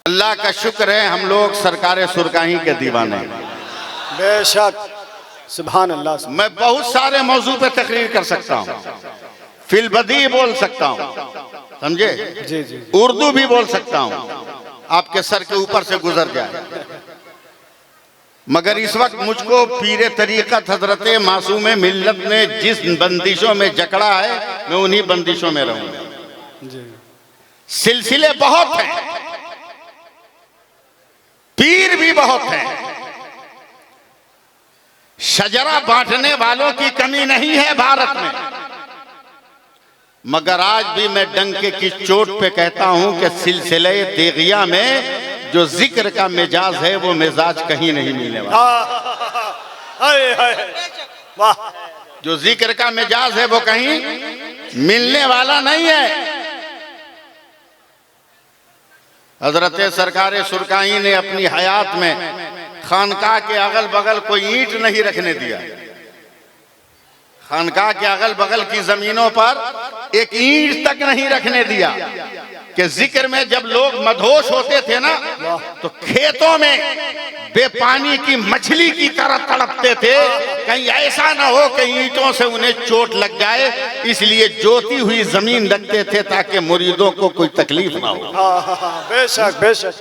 अल्लाह का शुक्र है हम लोग सरकारे सुरकाही के दीवाने हैं। बेशक, सुभान अल्लाह। मैं बहुत सारे मौजू पे तकरीर कर सकता हूँ, फिलबदी बोल सकता हूँ, समझे, जी जी, उर्दू भी बोल सकता हूँ, आपके सर के ऊपर से गुजर जाए। मगर इस वक्त मुझको पीरे तरीक़त हजरत मासूम मिल्लत ने जिस बंदिशों में जकड़ा है मैं उन्हीं बंदिशों में रहूंगा। सिलसिले बहुत हैं, पीर भी बहुत हैं, शजरा बांटने वालों की कमी नहीं है भारत में। मगर आज भी मैं डंके की चोट पे कहता हूं कि सिलसिले तेगिया में जो जिक्र का मिजाज है वो मिजाज कहीं नहीं मिलने वाला। वाह, जो जिक्र का मिजाज है वो कहीं मिलने वाला नहीं है। हजरत सरकारे सुरकाही ने अपनी हयात में खानकाह के अगल बगल कोई ईंट नहीं रखने दिया। खानकाह के अगल बगल की जमीनों पर एक ईंट तक नहीं रखने दिया कि जिक्र में जब लोग मदहोश होते थे ना तो खेतों में बेपानी की मछली की तरह तड़पते थे, कहीं ऐसा ना हो कि ईंटों से उन्हें चोट लग जाए, इसलिए जोती हुई जमीन रखते थे ताकि मुरीदों को कोई तकलीफ ना हो। बेशक बेशक,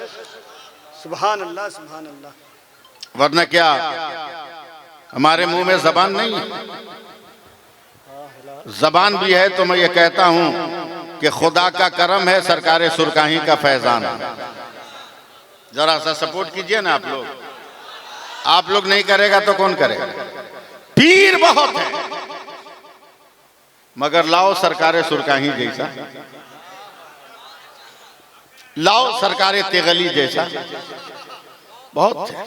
सुभान अल्लाह सुभान अल्लाह। वरना क्या हमारे मुंह में जबान नहीं है? जबान भी है तो मैं ये कहता हूं कि खुदा का करम है, सरकारे सुरकाही का फैजान है। जरा सा सपोर्ट कीजिए ना आप लोग नहीं करेगा तो कौन करेगा? पीर बहुत है मगर लाओ सरकारे सुरकाही जैसा, लाओ सरकारे तेगली जैसा बहुत है।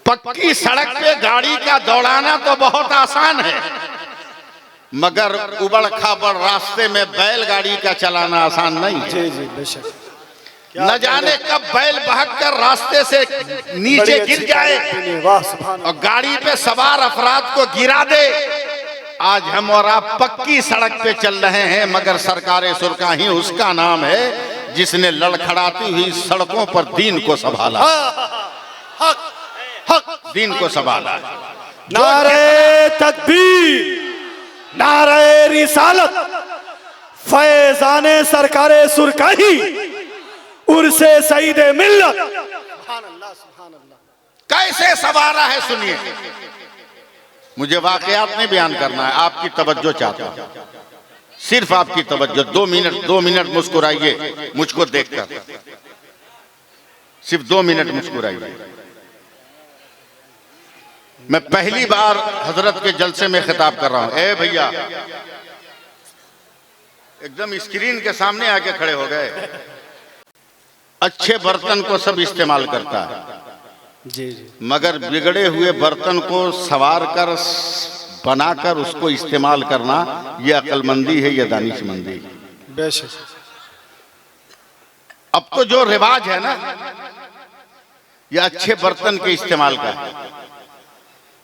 पक्की सड़क पे गाड़ी का दौड़ाना तो बहुत आसान है, मगर उबड़ खाबड़ रास्ते में बैलगाड़ी का चलाना आसान नहीं है। जी जी बेशक। न जाने कब बैल बहकर रास्ते से नीचे गिर जाए और गाड़ी पे सवार अफराद को गिरा दे। आज हम और आप पक्की सड़क पे चल रहे हैं, मगर सरकारे सुरकाही उसका नाम है जिसने लड़खड़ाती हुई सड़कों पर दीन को संभाला, हक हक दीन को संभाला। नारे तकबीर, नारे रिसालत, फैजाने सरकारे सुरकाही, उर्से सईद मिल्लत। सुभान अल्लाह सुभान अल्लाह। कैसे सवारा है सुनिए। मुझे वाकयात नहीं बयान करना है, आपकी तवज्जो चाहता हूं, सिर्फ आपकी तवज्जो। 2 मिनट मुस्कुराइए मुझको देखकर, सिर्फ 2 मिनट मुस्कुराइए। मैं पहली बार हजरत के जलसे में खिताब कर रहा हूं। ए भैया, एकदम स्क्रीन के सामने आके खड़े हो गए। अच्छे बर्तन को सब इस्तेमाल करता है, जी जी, मगर बिगड़े हुए बर्तन को संवार कर बनाकर उसको इस्तेमाल करना यह अक्लमंदी है, यह दानिशमंदी है। बेशक। अब तो जो रिवाज है ना यह अच्छे बर्तन के इस्तेमाल का है,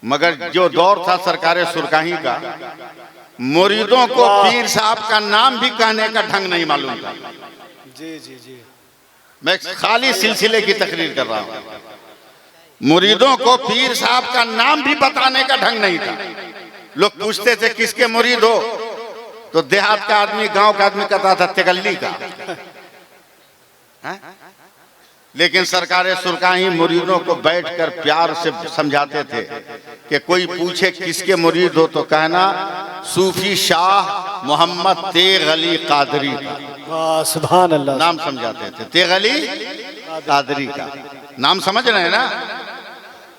मगर जो दौर था सरकारे सुरकाही का, मुरीदों को पीर साहब का नाम भी कहने का ढंग नहीं मालूम था। जी जी जी, मैं खाली सिलसिले की तकरीर कर रहा हूं। मुरीदों को पीर साहब का नाम भी बताने का ढंग नहीं था। लोग पूछते थे किसके मुरीद हो, तो देहात का आदमी, गांव का आदमी कहता था तेगल्ली का। लेकिन सरकारे सुरकाही मुरीदों को बैठकर प्यार से समझाते थे कि कोई पूछे किसके मुरीद हो तो कहना सूफी शाह मोहम्मद तेग अली कादरी का। वाह सुभान अल्लाह। नाम समझाते थे, तेग अली कादरी का नाम समझ रहे हैं ना?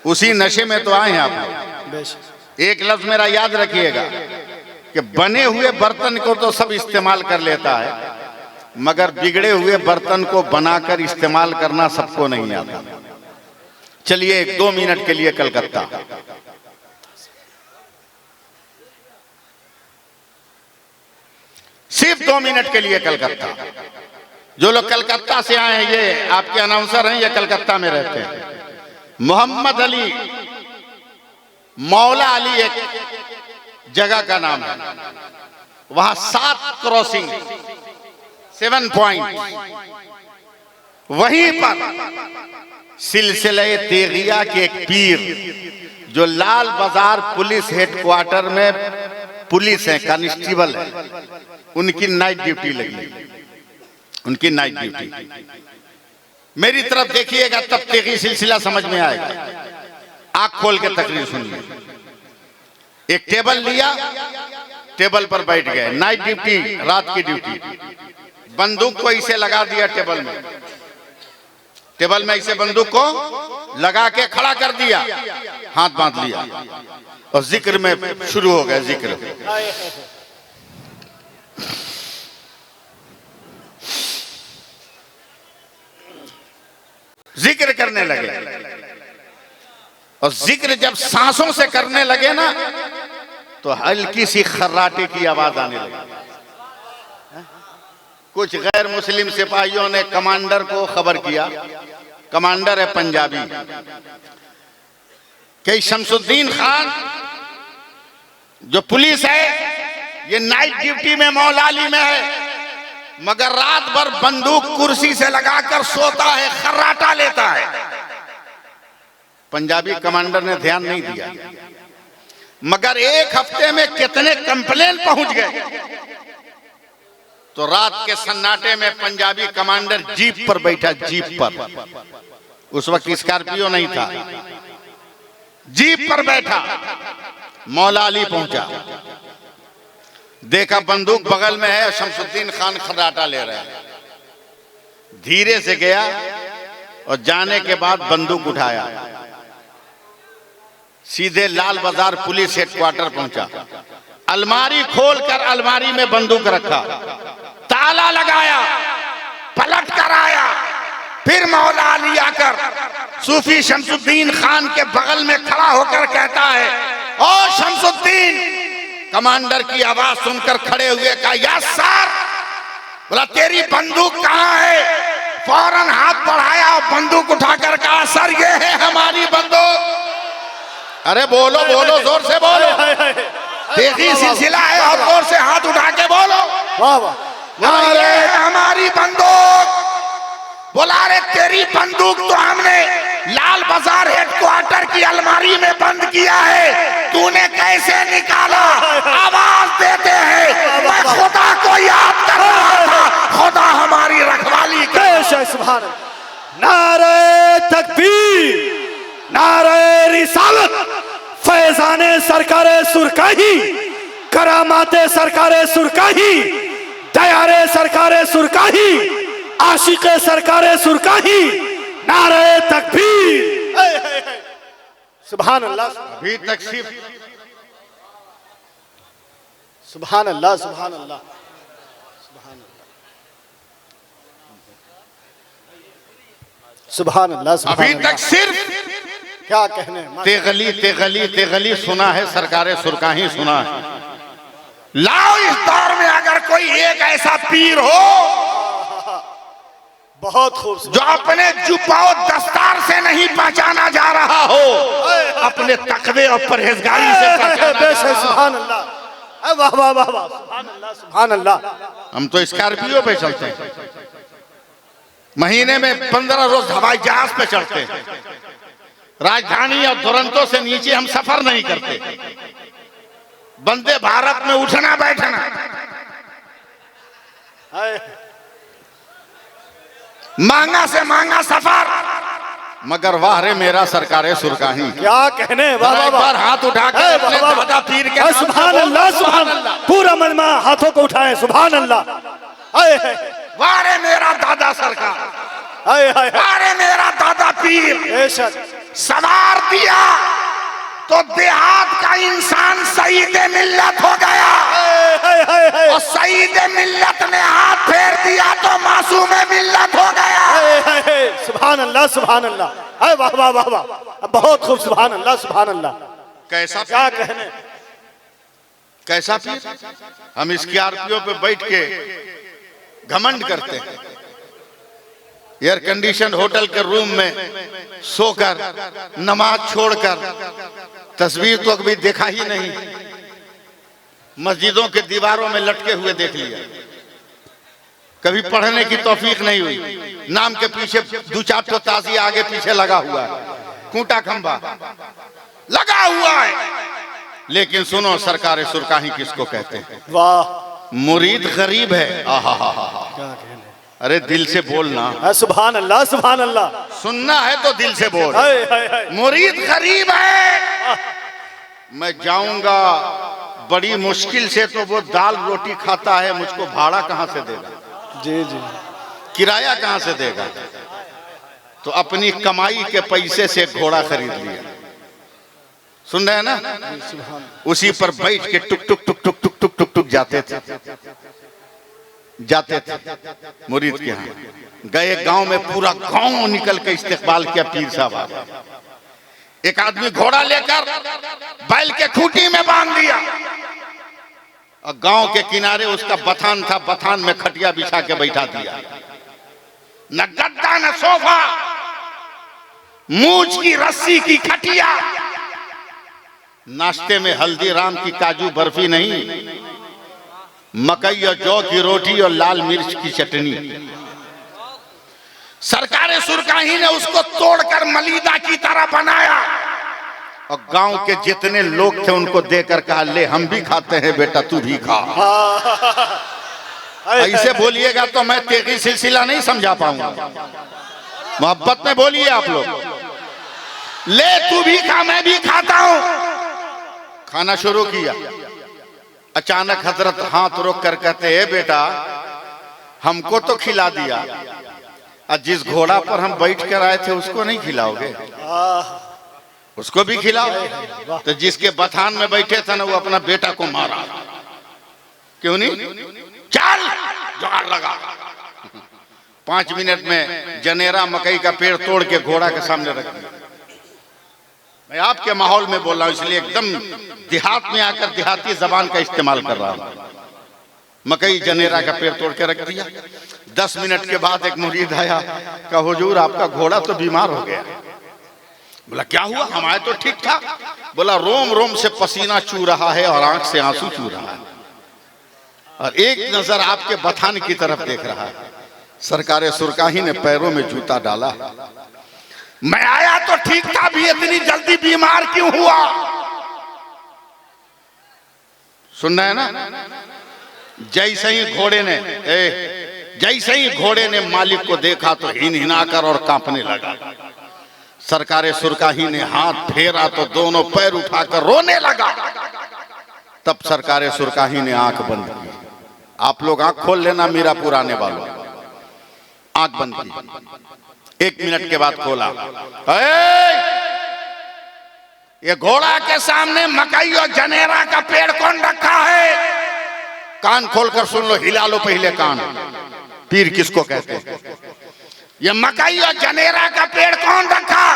उसी नशे में तो आए हैं आप लोग। बेशक। एक लफ्ज मेरा याद रखिएगा कि बने हुए बर्तन को तो सब इस्तेमाल कर लेता है, मगर बिगड़े हुए बर्तन को बनाकर इस्तेमाल करना सबको नहीं आता। चलिए 1-2 मिनट के लिए कलकत्ता। सिर्फ 2 मिनट के लिए कलकत्ता। जो लोग कलकत्ता से आए हैं, ये आपके अनाउंसर हैं, ये कलकत्ता में रहते हैं। मोहम्मद अली, मौला अली एक जगह का नाम है, वहां 7 क्रॉसिंग 7 पॉइंट वहीं पर सिलसिले तेगिया के एक पीर जो लाल बाजार पुलिस हेडक्वार्टर में पुलिस है, कांस्टेबल है, उनकी नाइट ड्यूटी लगी, उनकी नाइट ड्यूटी। मेरी तरफ देखिएगा तब तेगी सिलसिला समझ में आएगा। आंख खोल के तकरीर सुनिए। एक टेबल लिया, टेबल पर बैठ गए, नाइट ड्यूटी, रात की ड्यूटी। बंदूक को इसे लगा दिया टेबल में, टेबल में इसे बंदूक को लगा के खड़ा कर दिया, हाथ बांध लिया और जिक्र में शुरू हो गया। जिक्र जिक्र करने लगे और जिक्र जब सांसों से करने लगे ना तो हल्की सी खर्राटे की आवाज आने लगी। कुछ गैर मुस्लिम सिपाहियों ने कमांडर को खबर किया, कमांडर है पंजाबी, कि शमसुद्दीन खान जो पुलिस है ये नाइट ड्यूटी में मौलाली में है, मगर रात भर बंदूक कुर्सी से लगाकर सोता है, खर्राटा लेता है। पंजाबी कमांडर ने ध्यान नहीं दिया, मगर एक हफ्ते में कितने कंप्लेन पहुंच गए। तो रात के सन्नाटे में पंजाबी कमांडर जीप पर बैठा, जीप पर, उस वक्त स्कॉर्पियो नहीं था, जीप पर बैठा, मौलाली पहुंचा, देखा बंदूक बगल में है, शमसुद्दीन खान खर्राटा ले रहे हैं। धीरे से गया और जाने के बाद बंदूक उठाया, सीधे लाल बाजार पुलिस हेडक्वार्टर पहुंचा, अलमारी खोलकर अलमारी में बंदूक रखा, ताला लगाया, पलट कर आया, फिर मौलाली आकर सूफी शमसुद्दीन खान के बगल में खड़ा होकर कहता है, ओ शमसुद्दीन। कमांडर की आवाज सुनकर खड़े हुए कहा, यस सर। बोला तेरी बंदूक कहां है? फौरन हाथ बढ़ाया, बंदूक उठाकर कहा, सर ये है हमारी बंदूक। अरे बोलो बोलो, जोर से बोलो, तेगी सिलसिला है और जोर से हाथ उठा के बोलो, वाह वाह, ये है हमारी बंदूक। बोला रे तेरी बंदूक तो हमने लाल बाजार हेडक्वार्टर की अलमारी में बंद किया है, तूने कैसे निकाला? आवाज देते हैं, मैं खुदा को याद कर रहा था, खुदा हमारी रखवाली करे। सुभान अल्लाह। नारे तकबीर, नारे रिसालत, फैजाने सरकारे सुरकाही, करामाते सरकारे सुरकाही, दयारे सरकारे सुरकाही, आशिके सरकारे सुरकाही, नारे तकबीर। सुभान अल्लाह। अभी तक सिर्फ सुभान अल्लाह, सुभान अल्लाह, सुभान अल्लाह, अभी तक सिर्फ क्या कहने, तेगली तेगली तेगली सुना है, सरकारे सुरकाही सुना है। लाओ इस दौर में अगर कोई एक ऐसा पीर हो बहुत खूब, जो अपने जुब्बाओ दस्तार से नहीं पहचाना जा रहा हो, अपने तकवे और परहेजगारी से पहचाना जा रहा हो। सुभान अल्लाह, वाह वाह वाह वाह, सुभान अल्लाह, सुभान अल्लाह। हम तो स्कॉर्पियो पे चलते हैं, महीने में 15 रोज हवाई जहाज पे चढ़ते हैं, राजधानी और दुरंतो से नीचे हम सफर नहीं करते, वंदे भारत में उठना बैठना, महंगा से महंगा सफर, मगर वाह रे मेरा सरकारे सुरकाही। क्या कहने, वाह वाह वाह, हाथ उठा के दादा पीर के सुभान अल्लाह, सुभान अल्लाह, पूरा मजमा हाथों को उठाए, सुभान अल्लाह। वाह रे मेरा दादा सरकार, वाह रे मेरा दादा पीर। सवार दिया तो देहात का इंसान सईद मिल्लत हो गया, और सईद मिल्लत ने हाथ फेर दिया तो मासूम मिल्लत हो गया। सुभान अल्लाह, सुभान अल्लाह, वाह वाह वाह वाह, बहुत खूब, सुभान अल्लाह, सुभान अल्लाह। कैसा, क्या कहने, कैसा पीर। हम स्कॉर्पियो पे बैठ के घमंड करते हैं, एयर कंडीशन होटल के रूम में सोकर, नमाज छोड़कर, तस्वीर तो कभी देखा ही नहीं, मस्जिदों के दीवारों में लटके हुए देख लिया। कभी पढ़ने की तौफीक नहीं हुई। नाम के पीछे दो चार तो ताजी आगे पीछे लगा हुआ है, खूंटा खंबा लगा हुआ है। लेकिन सुनो, सरकार सुरकाही किसको कहते हैं? वाह, मुरीद गरीब है। आहा, क्या कहने। अरे दिल से बोलना। सुभान अल्लाह, सुभान अल्लाह। सुनना है तो दिल से बोल। हाय हाय हाय। मुरीद गरीब है। मैं जाऊंगा बड़ी मुश्किल से, तो वो दाल रोटी खाता है, मुझको भाड़ा कहां से देगा? जी जी, किराया कहां से देगा? तो अपनी कमाई के पैसे से घोड़ा खरीद लिया। सुन रहे हैं ना? उसी पर बैठ के टुक टुक टुक टुक टुक टुक टुक टुक जाते थे मुरीद के यहाँ। गए गांव में, पूरा गांव निकल के इस्तेकबाल किया पीर साहब। एक आदमी घोड़ा लेकर बैल के खूंटी में बांध दिया और गांव के किनारे उसका बथान था, बथान में खटिया बिछा के बैठा दिया। न गद्दा न सोफा, मूंछ की रस्सी की खटिया। नाश्ते में हल्दीराम की काजू बर्फी नहीं, मकई और जौ की रोटी और लाल मिर्च की चटनी। सरकार सुरकाही ने उसको तोड़कर मलीदा की तरह बनाया और गांव के जितने लोग थे उनको देकर कहा, ले हम भी खाते हैं बेटा, तू भी खा। ऐसे बोलिएगा तो मैं तेगी सिलसिला नहीं समझा पाऊंगा। मोहब्बत में बोलिए आप लोग। ले तू भी खा, मैं भी खाता हूं। खाना शुरू किया। अचानक हजरत हाथ रोक कर कहते हैं, बेटा हमको तो खिला दिया, और जिस घोड़ा पर हम बैठ कर आए थे उसको नहीं खिलाओगे? उसको भी खिलाओ। तो जिसके बथान में बैठे थे ना, वो अपना बेटा को मारा। क्यों नहीं? चल जुगाड़ लगा। 5 मिनट में जनेरा मकई का पेड़ तोड़ के घोड़ा के सामने रख दिया। मैं आपके माहौल में बोल रहा हूं, इसलिए एकदम देहात में आकर देहाती जबान का इस्तेमाल कर रहा हूं। मकई जनेरा का पेड़ तोड़ के रख दिया। 10 मिनट के बाद एक मुरीद आया, कहा हुजूर आपका घोड़ा तो बीमार हो गया। बोला क्या हुआ? हमारे तो ठीक था। बोला रोम रोम से पसीना चू रहा है और आंख से आंसू चू रहा है, और एक नजर आपके बथान की तरफ देख रहा है। सरकार सुरकाही ने पैरों में जूता डाला। मैं आया तो ठीक था, भी इतनी जल्दी बीमार क्यों हुआ? सुन रहे हैं ना? जैसे ही घोड़े ने मालिक को देखा तो हिनहिनाकर और कांपने लगा। सरकार सुरकाही ने हाथ फेरा तो दोनों पैर उठाकर रोने लगा। तब सरकार सुरकाही ने आंख बंद की। आप लोग आंख खोल लेना, मीरापुर आने वालों, आंख बंद की। 1 मिनट के बाद खोला। ये घोड़ा के सामने मकई और जनेरा का पेड़ कौन रखा है? कान खोलकर सुन लो, हिला लो पहले कान। पीर किसको कहते हैं? ये मकई और जनेरा का पेड़ कौन रखा?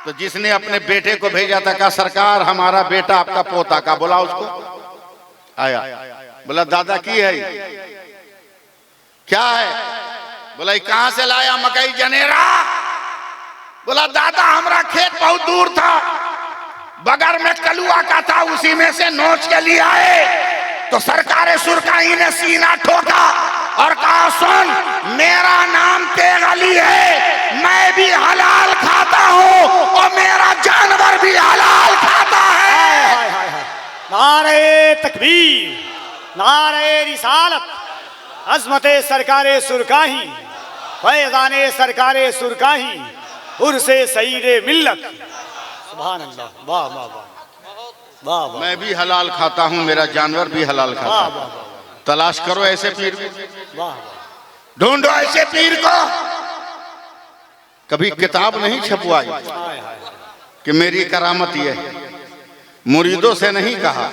तो जिसने अपने बेटे को भेजा था, कहा सरकार हमारा बेटा आपका पोता का। बोला उसको, आया। बोला दादा की है क्या है? बोला कहां से लाया मकई जनेरा? बोला दादा हमारा खेत बहुत दूर था, बगैर में कलुआ का था, उसी में से नोच के लिए आए। तो सरकार सुरकाही ने सीना ठोका और कहा सुन, मेरा नाम तेग अली है, मैं भी हलाल खाता हूं और मेरा जानवर भी हलाल खाता है। नारे तकबीर, नारे रिसालत, अज़मते सरकारे सुरकाही, फैज़ाने सरकारे सुरकाही, उर्से सईदे मिल्लत। सुभान अल्लाह, वाह वाह वाह वाह वाह। मैं भी हलाल खाता हूं, मेरा जानवर भी हलाल खाता है। तलाश करो ऐसे पीर, वाह, ढूंढो ऐसे पीर को। कभी किताब नहीं छपवाई कि मेरी करामत ये है, मुरीदों से नहीं कहा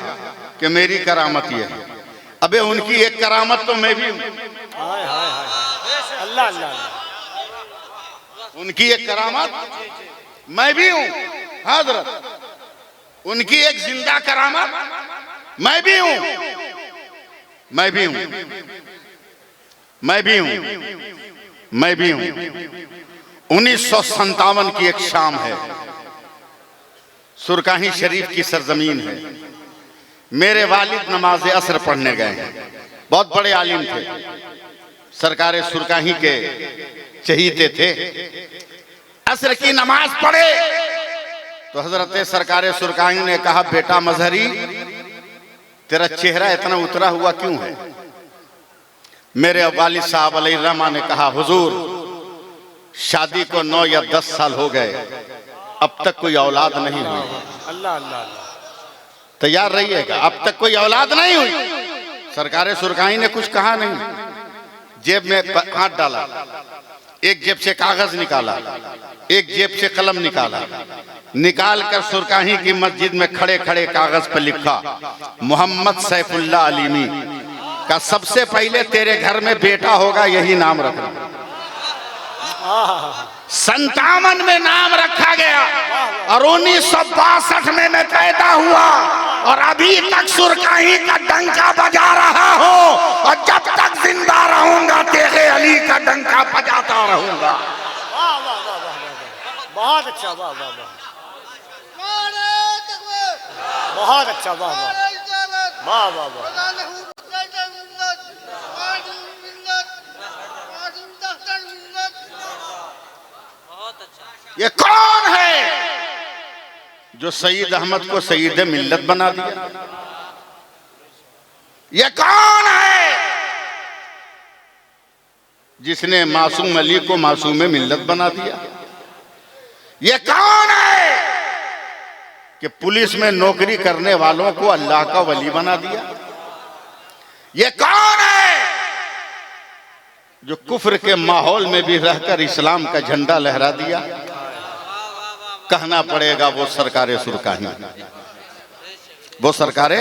कि मेरी करामत ये है। अबे उनकी एक करामत तो मैं भी हूं। अल्लाह अल्लाह, उनकी एक करामत मैं भी हूं। हजरत उनकी एक जिंदा करामत मैं भी हूं, मैं भी हूं, मैं भी हूं, मैं भी हूं। 1957 की एक शाम है, सुरकाही शरीफ की सरजमीन है। मेरे वालिद नमाज असर पढ़ने गए हैं, बहुत बड़े आलिम थे, सरकार सुरकाही के चहीते थे। असर की नमाज पढ़े तो हजरत सरकार सुरकाही ने कहा, बेटा मजहरी, तेरा चेहरा इतना उतरा हुआ क्यों है? मेरे वालिद साहब अलैहिर्रहमा ने कहा, हुजूर, शादी को 9 या 10 साल हो गए, अब तक कोई औलाद नहीं हुई। अल्लाह अल्लाह, तैयार रहिएगा, अब तक कोई औलाद नहीं हुई। सरकार सुरकाही ने कुछ कहा नहीं, जेब में हाथ डाला, एक जेब से कागज निकाला, एक जेब से कलम निकाला, निकाल कर सुरकाही की मस्जिद में खड़े खड़े कागज पर लिखा, मोहम्मद सैफुल्लाह अलीमी का सबसे पहले तेरे घर में बेटा होगा, यही नाम रखना। 57 में नाम रखा गया और 1962 में मैं पैदा हुआ और अभी तक सुरकाही का डंका बजा रहा हूं और जब तक जिंदा रहूंगा तेरे अली का डंका बजाता रहूंगा। बहुत अच्छा, वाह वाह वाह, बहुत अच्छा, वाह वाह वाह वाह वाह। ये कौन है जो सईद अहमद को सईद मिल्लत बना दिया? ये कौन है जिसने मासूम अली को मासूम मिल्लत बना दिया? ये कौन है कि पुलिस में नौकरी करने वालों को अल्लाह का वली बना दिया? ये कौन है जो कुफ्र के माहौल में भी रहकर इस्लाम का झंडा लहरा दिया? कहना पड़ेगा वो सरकार सुरकाही, वो सरकार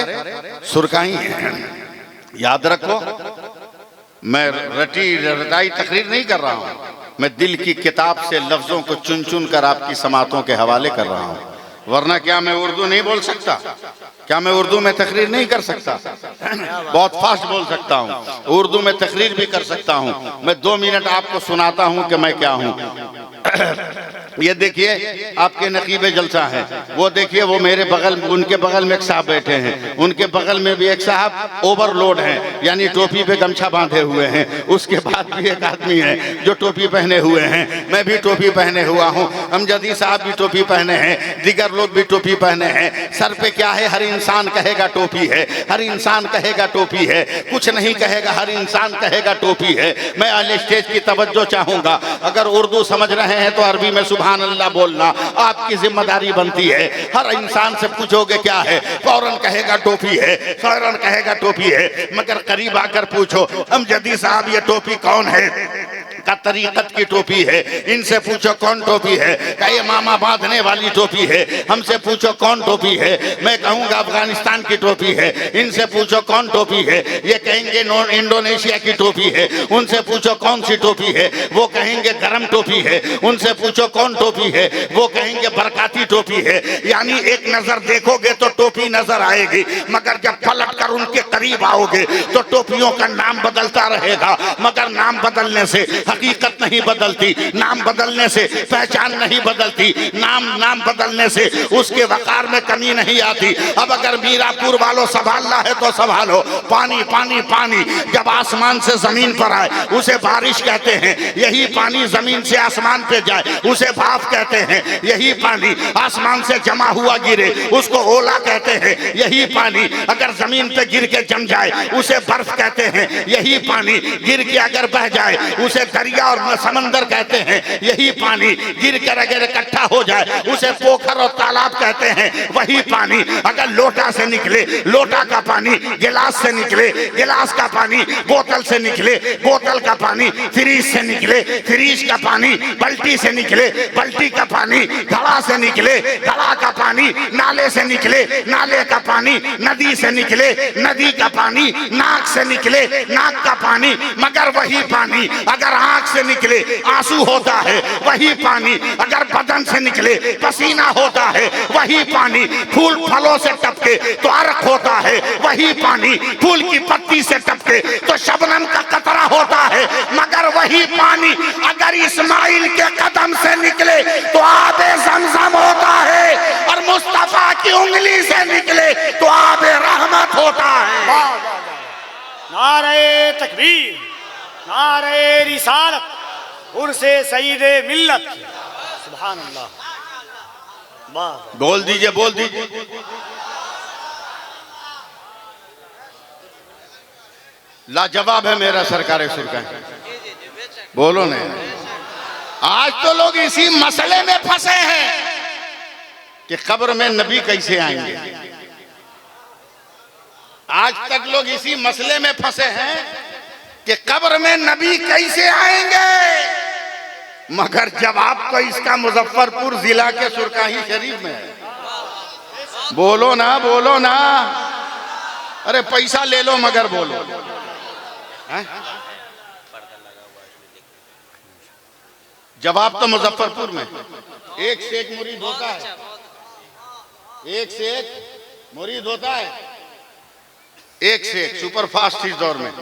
सुरकाही। याद रखो, मैं रटाई तकरीर नहीं कर रहा हूं, मैं दिल की किताब से लफ्जों को चुन चुन कर आपकी समातों के हवाले कर रहा हूं। वरना क्या मैं उर्दू नहीं बोल सकता? क्या मैं उर्दू में तकरीर नहीं कर सकता? बहुत फास्ट बोल सकता हूँ, उर्दू में तकरीर भी कर सकता हूँ। मैं 2 मिनट आपको सुनाता हूँ कि मैं क्या हूँ। ये देखिए आपके नकीबे जलसा है, वो देखिए, वो मेरे बगल, उनके बगल में एक साहब बैठे हैं, उनके बगल में भी एक साहब ओवरलोड हैं, यानी टोपी पे गमछा बांधे हुए हैं। उसके बाद भी एक आदमी है जो टोपी पहने हुए हैं, मैं भी टोपी पहने हुआ हूँ, अमजदी साहब भी टोपी पहने हैं, दिगर लोग भी टोपी पहने हैं। सर पे क्या है? हर इंसान कहेगा टोपी है, हर इंसान कहेगा टोपी है, कुछ नहीं कहेगा, हर इंसान कहेगा टोपी है। मैं अल स्टेज की तवज्जो चाहूंगा, अगर उर्दू समझ रहे हैं तो अरबी में सुभान अल्लाह बोलना आपकी जिम्मेदारी बनती है। हर इंसान से पूछोगे क्या है, फौरन कहेगा टोपी है, फौरन कहेगा टोपी है। मगर करीब आकर पूछो, अमजदी साहब ये टोपी कौन है? का तरीकत की टोपी है। इनसे पूछो कौन टोपी है? का ये मामा बांधने वाली टोपी है। हमसे पूछो कौन टोपी है? मैं कहूंगा अफगानिस्तान की टोपी है। इनसे पूछो कौन टोपी है? ये कहेंगे इंडोनेशिया की टोपी है। उनसे पूछो कौन सी टोपी है? वो कहेंगे गरम टोपी है। उनसे पूछो कौन टोपी है? वो कहेंगे बरकाती टोपी है। यानी एक नजर देखोगे तो टोपी नजर आएगी, मगर जब पलट कर उनके करीब आओगे तो टोपियों का नाम बदलता रहेगा, मगर नाम बदलने से हकीकत नहीं बदलती, नाम बदलने से पहचान नहीं बदलती, नाम बदलने से उसके वकार में कमी नहीं आती। अब अगर मीरापुर वालों संभालना है तो संभालो। पानी पानी पानी जब आसमान से जमीन पर आए उसे बारिश कहते हैं। यही पानी जमीन से आसमान पे जाए उसे भाप कहते हैं। यही पानी आसमान से जमा हुआ गिरे उसको ओला कहते हैं। यही पानी अगर जमीन पे गिर के जम जाए उसे बर्फ कहते हैं। यही पानी गिर के अगर बह जाए उसे दरिया और समंदर कहते हैं। यही पानी गिर कर अगर इकट्ठा हो जाए उसे पोखर और तालाब कहते हैं। वही पानी अगर लोटा से निकले, लोटा का पानी गिलास से निकले, गिलास का पानी बोतल से निकले, बोतल का पानी फ्रीज से निकले, फ्रीज का पानी बल्टी से निकले, बल्टी का पानी घड़ा से निकले, घड़ा का पानी नाले से निकले, नाले का पानी नदी से निकले, नदी का पानी नाक से निकले, नाक का पानी। मगर वही पानी अगर आंख से निकले आंसू होता है। वही पानी अगर बदन से निकले पसीना होता है। वही पानी फूल फलों से टपके तो अर्क होता है। वही पानी फूल की पत्ती से टपके तो शबनम का कतरा होता है। मगर वही पानी अगर इस्माइल के कदम से निकले तो आबे ज़मज़म होता है, और मुस्तफा की उंगली से निकले तो आबे रहमत होता है। नारे तकबीर, नारे रिसालत उर्से सईदे मिल्लत। सुभान अल्लाह। वाह। बोल दीजिए, बोल दीजिए। लाजवाब है मेरा सरकार सुरकाही। बोलो ने। आज तो लोग इसी मसले में फंसे हैं कि कब्र में नबी कैसे आएंगे। आज तक लोग इसी मसले में फंसे हैं कि कब्र में नबी कैसे आएंगे, मगर जवाब तो इसका मुजफ्फरपुर जिला के सुरकाही शरीफ में है। बोलो ना, बोलो ना। अरे पैसा ले लो मगर बोलो। जवाब तो मुजफ्फरपुर में। एक से एक मुरीद होता है, एक से एक मुरीद होता है, एक से एक सुपर फास्ट इस दौर में।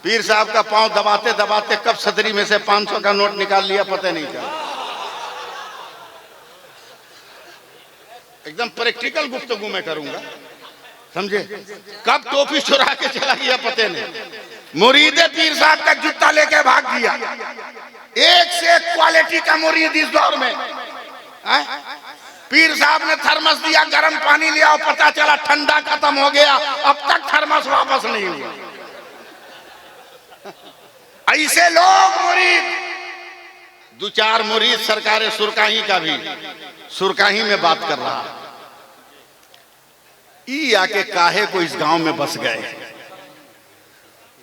पीर साहब का पांव दबाते दबाते कब सदरी में से 500 का नोट निकाल लिया पता नहीं चला। एकदम प्रैक्टिकल गुफ्तगू में करूंगा, समझे। कब टोपी चुरा के चला गया पता नहीं। मुरीदे पीर साहब का जूता लेके भाग गया। एक से एक क्वालिटी का मुरीद इस दौर में। पीर साहब ने थर्मस दिया, गर्म पानी लिया और पता चला ठंडा खत्म हो गया, अब तक थर्मस वापस नहीं हुआ। ऐसे लोग मुरीद। दो चार मुरीद सरकार सुरकाही का भी सुरकाही में बात कर रहा। ई आके काहे को इस गांव में बस गए।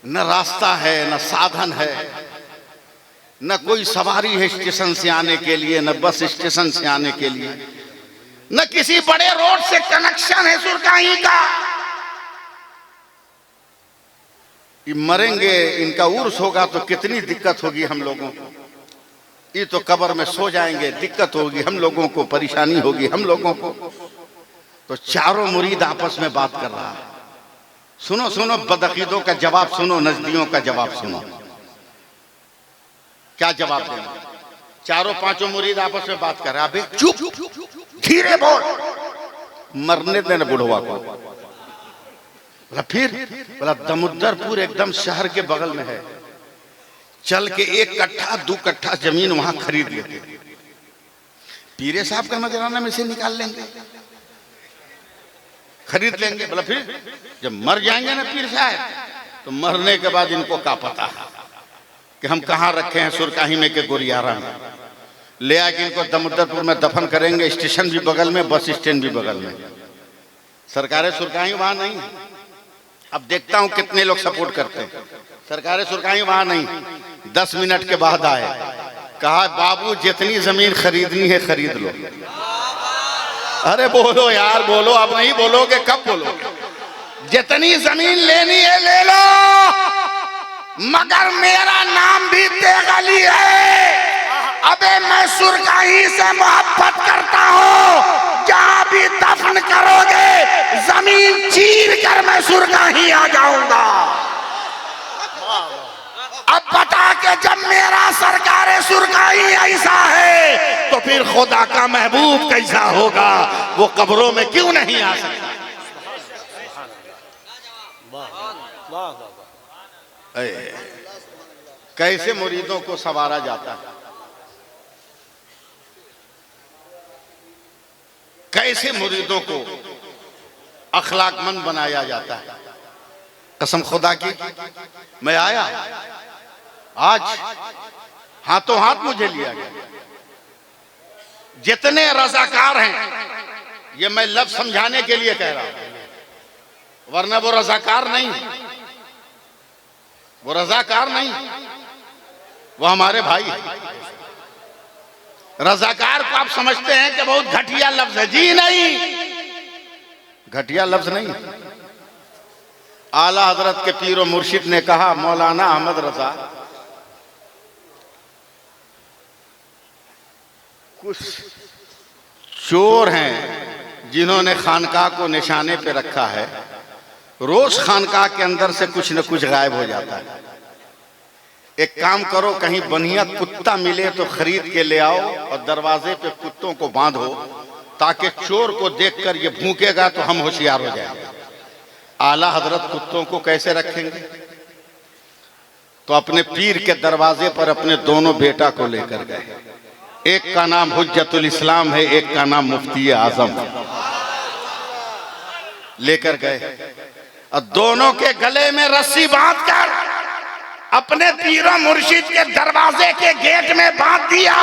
न रास्ता है, न साधन है, न कोई सवारी है स्टेशन से आने के लिए, न बस स्टेशन से आने के लिए, न किसी बड़े रोड से कनेक्शन है सुरकाही का। ये मरेंगे, इनका उर्स होगा तो कितनी दिक्कत होगी हम लोगों को। ये तो कब्र में सो जाएंगे, दिक्कत होगी हम लोगों को, परेशानी होगी हम लोगों को। तो चारों मुरीद आपस में बात कर रहा है। सुनो सुनो, बदअकीदों का जवाब सुनो, नजदियों का जवाब सुनो। क्या जवाब देना। चारों पांचों मुरीद आपस में बात कर रहा है। चुप, धीरे बोल, मरने देना बुढ़वा को। बोला फिर, बोला दमुद्दरपुर एकदम शहर के बगल में है, चल के 1 कट्ठा 2 कट्ठा जमीन वहां खरीद लेते, पीरे साहब का नजराना में से निकाल लेंगे, खरीद लेंगे। बोला फिर जब मर जाएंगे ना पीर साहब, तो मरने के बाद इनको क्या पता कि हम कहाँ रखे हैं, सुरकाही में के गोरियारा में। ले आके इनको दमुद्दरपुर में दफन करेंगे। स्टेशन भी बगल में, बस स्टैंड भी बगल में। सरकारें सुरकाही वहां नहीं। अब देखता हूं कितने लोग सपोर्ट करते हैं। सरकारें सुरकाही वहां नहीं। 10 मिनट के बाद आए, कहा बाबू जितनी जमीन खरीदनी है खरीद लो। अरे बोलो यार, बोलो। अब नहीं बोलोगे कब बोलोगे। जितनी जमीन लेनी है ले लो, मगर मेरा नाम भी तेगली है। अबे मैं सुरकाही से मोहब्बत करता हूँ। जहां भी दफन करोगे जमीन चीर कर मैं सुरकाही आ जाऊंगा। अब बता के जब मेरा सरकार सुरकाही ऐसा है तो फिर खुदा का महबूब कैसा होगा। वो कब्रों में क्यों नहीं आ सकता। कैसे मुरीदों को संवारा जाता है, कैसे मुरीदों को अखलाकमंद बनाया जाता है। कसम खुदा की, मैं आया आज, हाथों हाथ मुझे लिया गया। जितने रजाकार हैं, ये मैं लफ्ज समझाने के लिए कह रहा हूं, वरना वो रजाकार नहीं, वो रजाकार नहीं, वो हमारे भाई हैं। रजाकार को आप समझते हैं कि बहुत घटिया लफ्ज है। जी नहीं, घटिया लफ्ज नहीं। आला हजरत के पीर और मुर्शिद ने कहा, मौलाना अहमद रजा, कुछ चोर हैं जिन्होंने खानकाह को निशाने पे रखा है। रोज खानकाह के अंदर से कुछ न कुछ गायब हो जाता है। एक काम करो, कहीं बढ़िया कुत्ता मिले तो खरीद के ले आओ और दरवाजे पे कुत्तों को बांधो, ताकि चोर को देखकर ये भूकेगा तो हम होशियार हो जाएंगे। आला हजरत कुत्तों को कैसे रखेंगे। तो अपने पीर के दरवाजे पर अपने दोनों बेटा को लेकर गए। एक का नाम हुज्जतुल इस्लाम है, एक का नाम मुफ्ती आजम है। लेकर गए और दोनों के गले में रस्सी बांधकर अपने पीरो मुर्शिद के दरवाजे के गेट में बांध दिया।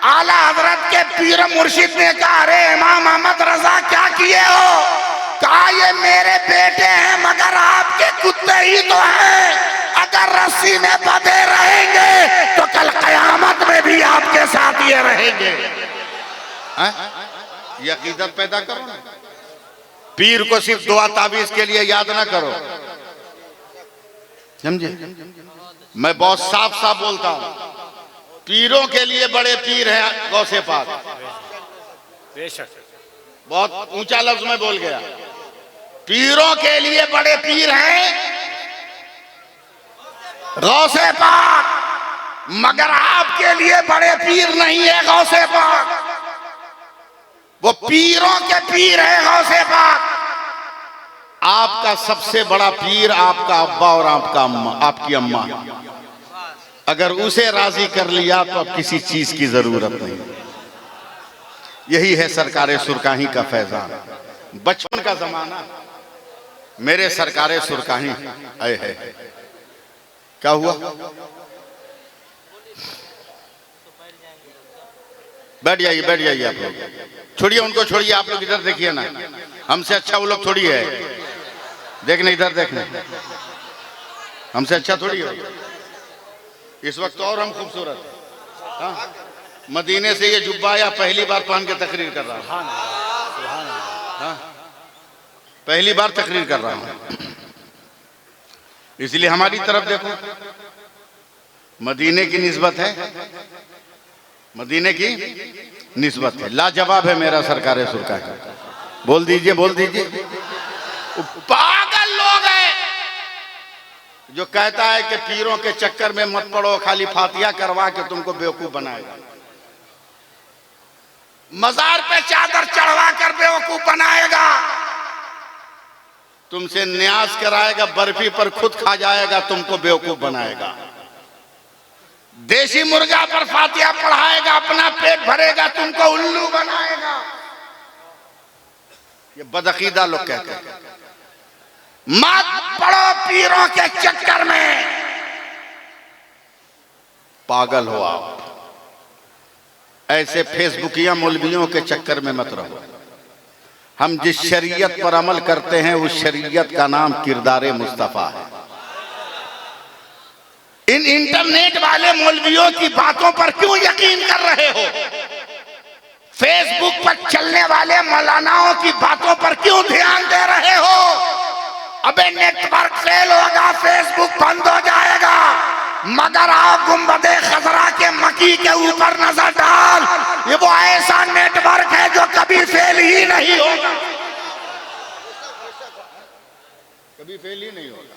आला हजरत के पीरो मुर्शिद ने कहा, अरे इमाम अहमद रजा क्या किए हो? कहा, ये मेरे बेटे हैं मगर आपके कुत्ते ही तो हैं। अगर रस्सी में बंधे रहेंगे तो कल कयामत में भी आपके साथ ये रहेंगे। ये अकीदत पैदा करो ना। पीर को सिर्फ दुआ ताबीज के लिए याद ना करो, समझे? मैं बहुत साफ साफ बोलता हूं, पीरों के लिए बड़े पीर हैं गौसे पाक। बेशक बहुत ऊंचा लफ्ज में बोल गया। पीरों के लिए बड़े पीर हैं गौसे पाक, मगर आपके लिए बड़े पीर नहीं है गौसे पाक। वो पीरों के पीर है गौसे पाक। आपका सबसे बड़ा पीर आपका अब्बा और आपका अम्मा, आपकी अम्मा। अगर उसे राजी कर लिया तो अब किसी चीज की जरूरत नहीं। यही है सरकारे सुरकाही का फैजान। बचपन का जमाना, मेरे सरकारे सुरकाही आए है। क्या हुआ? बैठ जाइए आप लोग, छोड़िए उनको, छोड़िए। आप लोग इधर देखिए ना, हमसे अच्छा वो लोग थोड़ी है। देखने इधर देखने, हमसे अच्छा थोड़ी हो। इस वक्त और हम खूबसूरत हैं। हाँ, मदीने से ये जुब्बा या पहली बार पहन के तकरीर कर रहा हूँ। हाँ, पहली बार तकरीर कर रहा हूँ, इसलिए हमारी तरफ देखो। मदीने की निस्बत है, मदीने की निस्बत है। लाजवाब है मेरा सरकारे सुरकाही। बोल दीजिए, बोल दीजिए। पागल लोग हैं जो कहता है कि पीरों के चक्कर में मत पड़ो, खाली फातिहा करवा के तुमको बेवकूफ बनाएगा। मजार पे चादर चढ़वा कर बेवकूफ बनाएगा, तुमसे न्याज कराएगा, बर्फी पर खुद खा जाएगा, तुमको बेवकूफ बनाएगा। देसी मुर्गा पर फातिहा पढ़ाएगा, अपना पेट भरेगा, तुमको उल्लू बनाएगा। ये बदअकीदा लोग कहते हैं। मत पड़ो पीरों के चक्कर में, पागल हो आप। ऐसे फेसबुकिया मौलवियों के चक्कर में मत रहो। हम जिस शरीयत पर अमल करते हैं उस शरीयत का नाम किरदारे मुस्तफा है। इन इंटरनेट वाले मौलवियों की बातों पर क्यों यकीन कर रहे हो? फेसबुक पर चलने वाले मौलानाओं की बातों पर क्यों ध्यान दे रहे हो? अबे नेटवर्क फेल होगा, फेसबुक बंद हो जाएगा, मगर आओ गुंबदे खजरा के मकी के ऊपर नजर डाल। ये वो ऐसा नेटवर्क है जो कभी फेल ही नहीं होगा, कभी फेल ही नहीं होगा।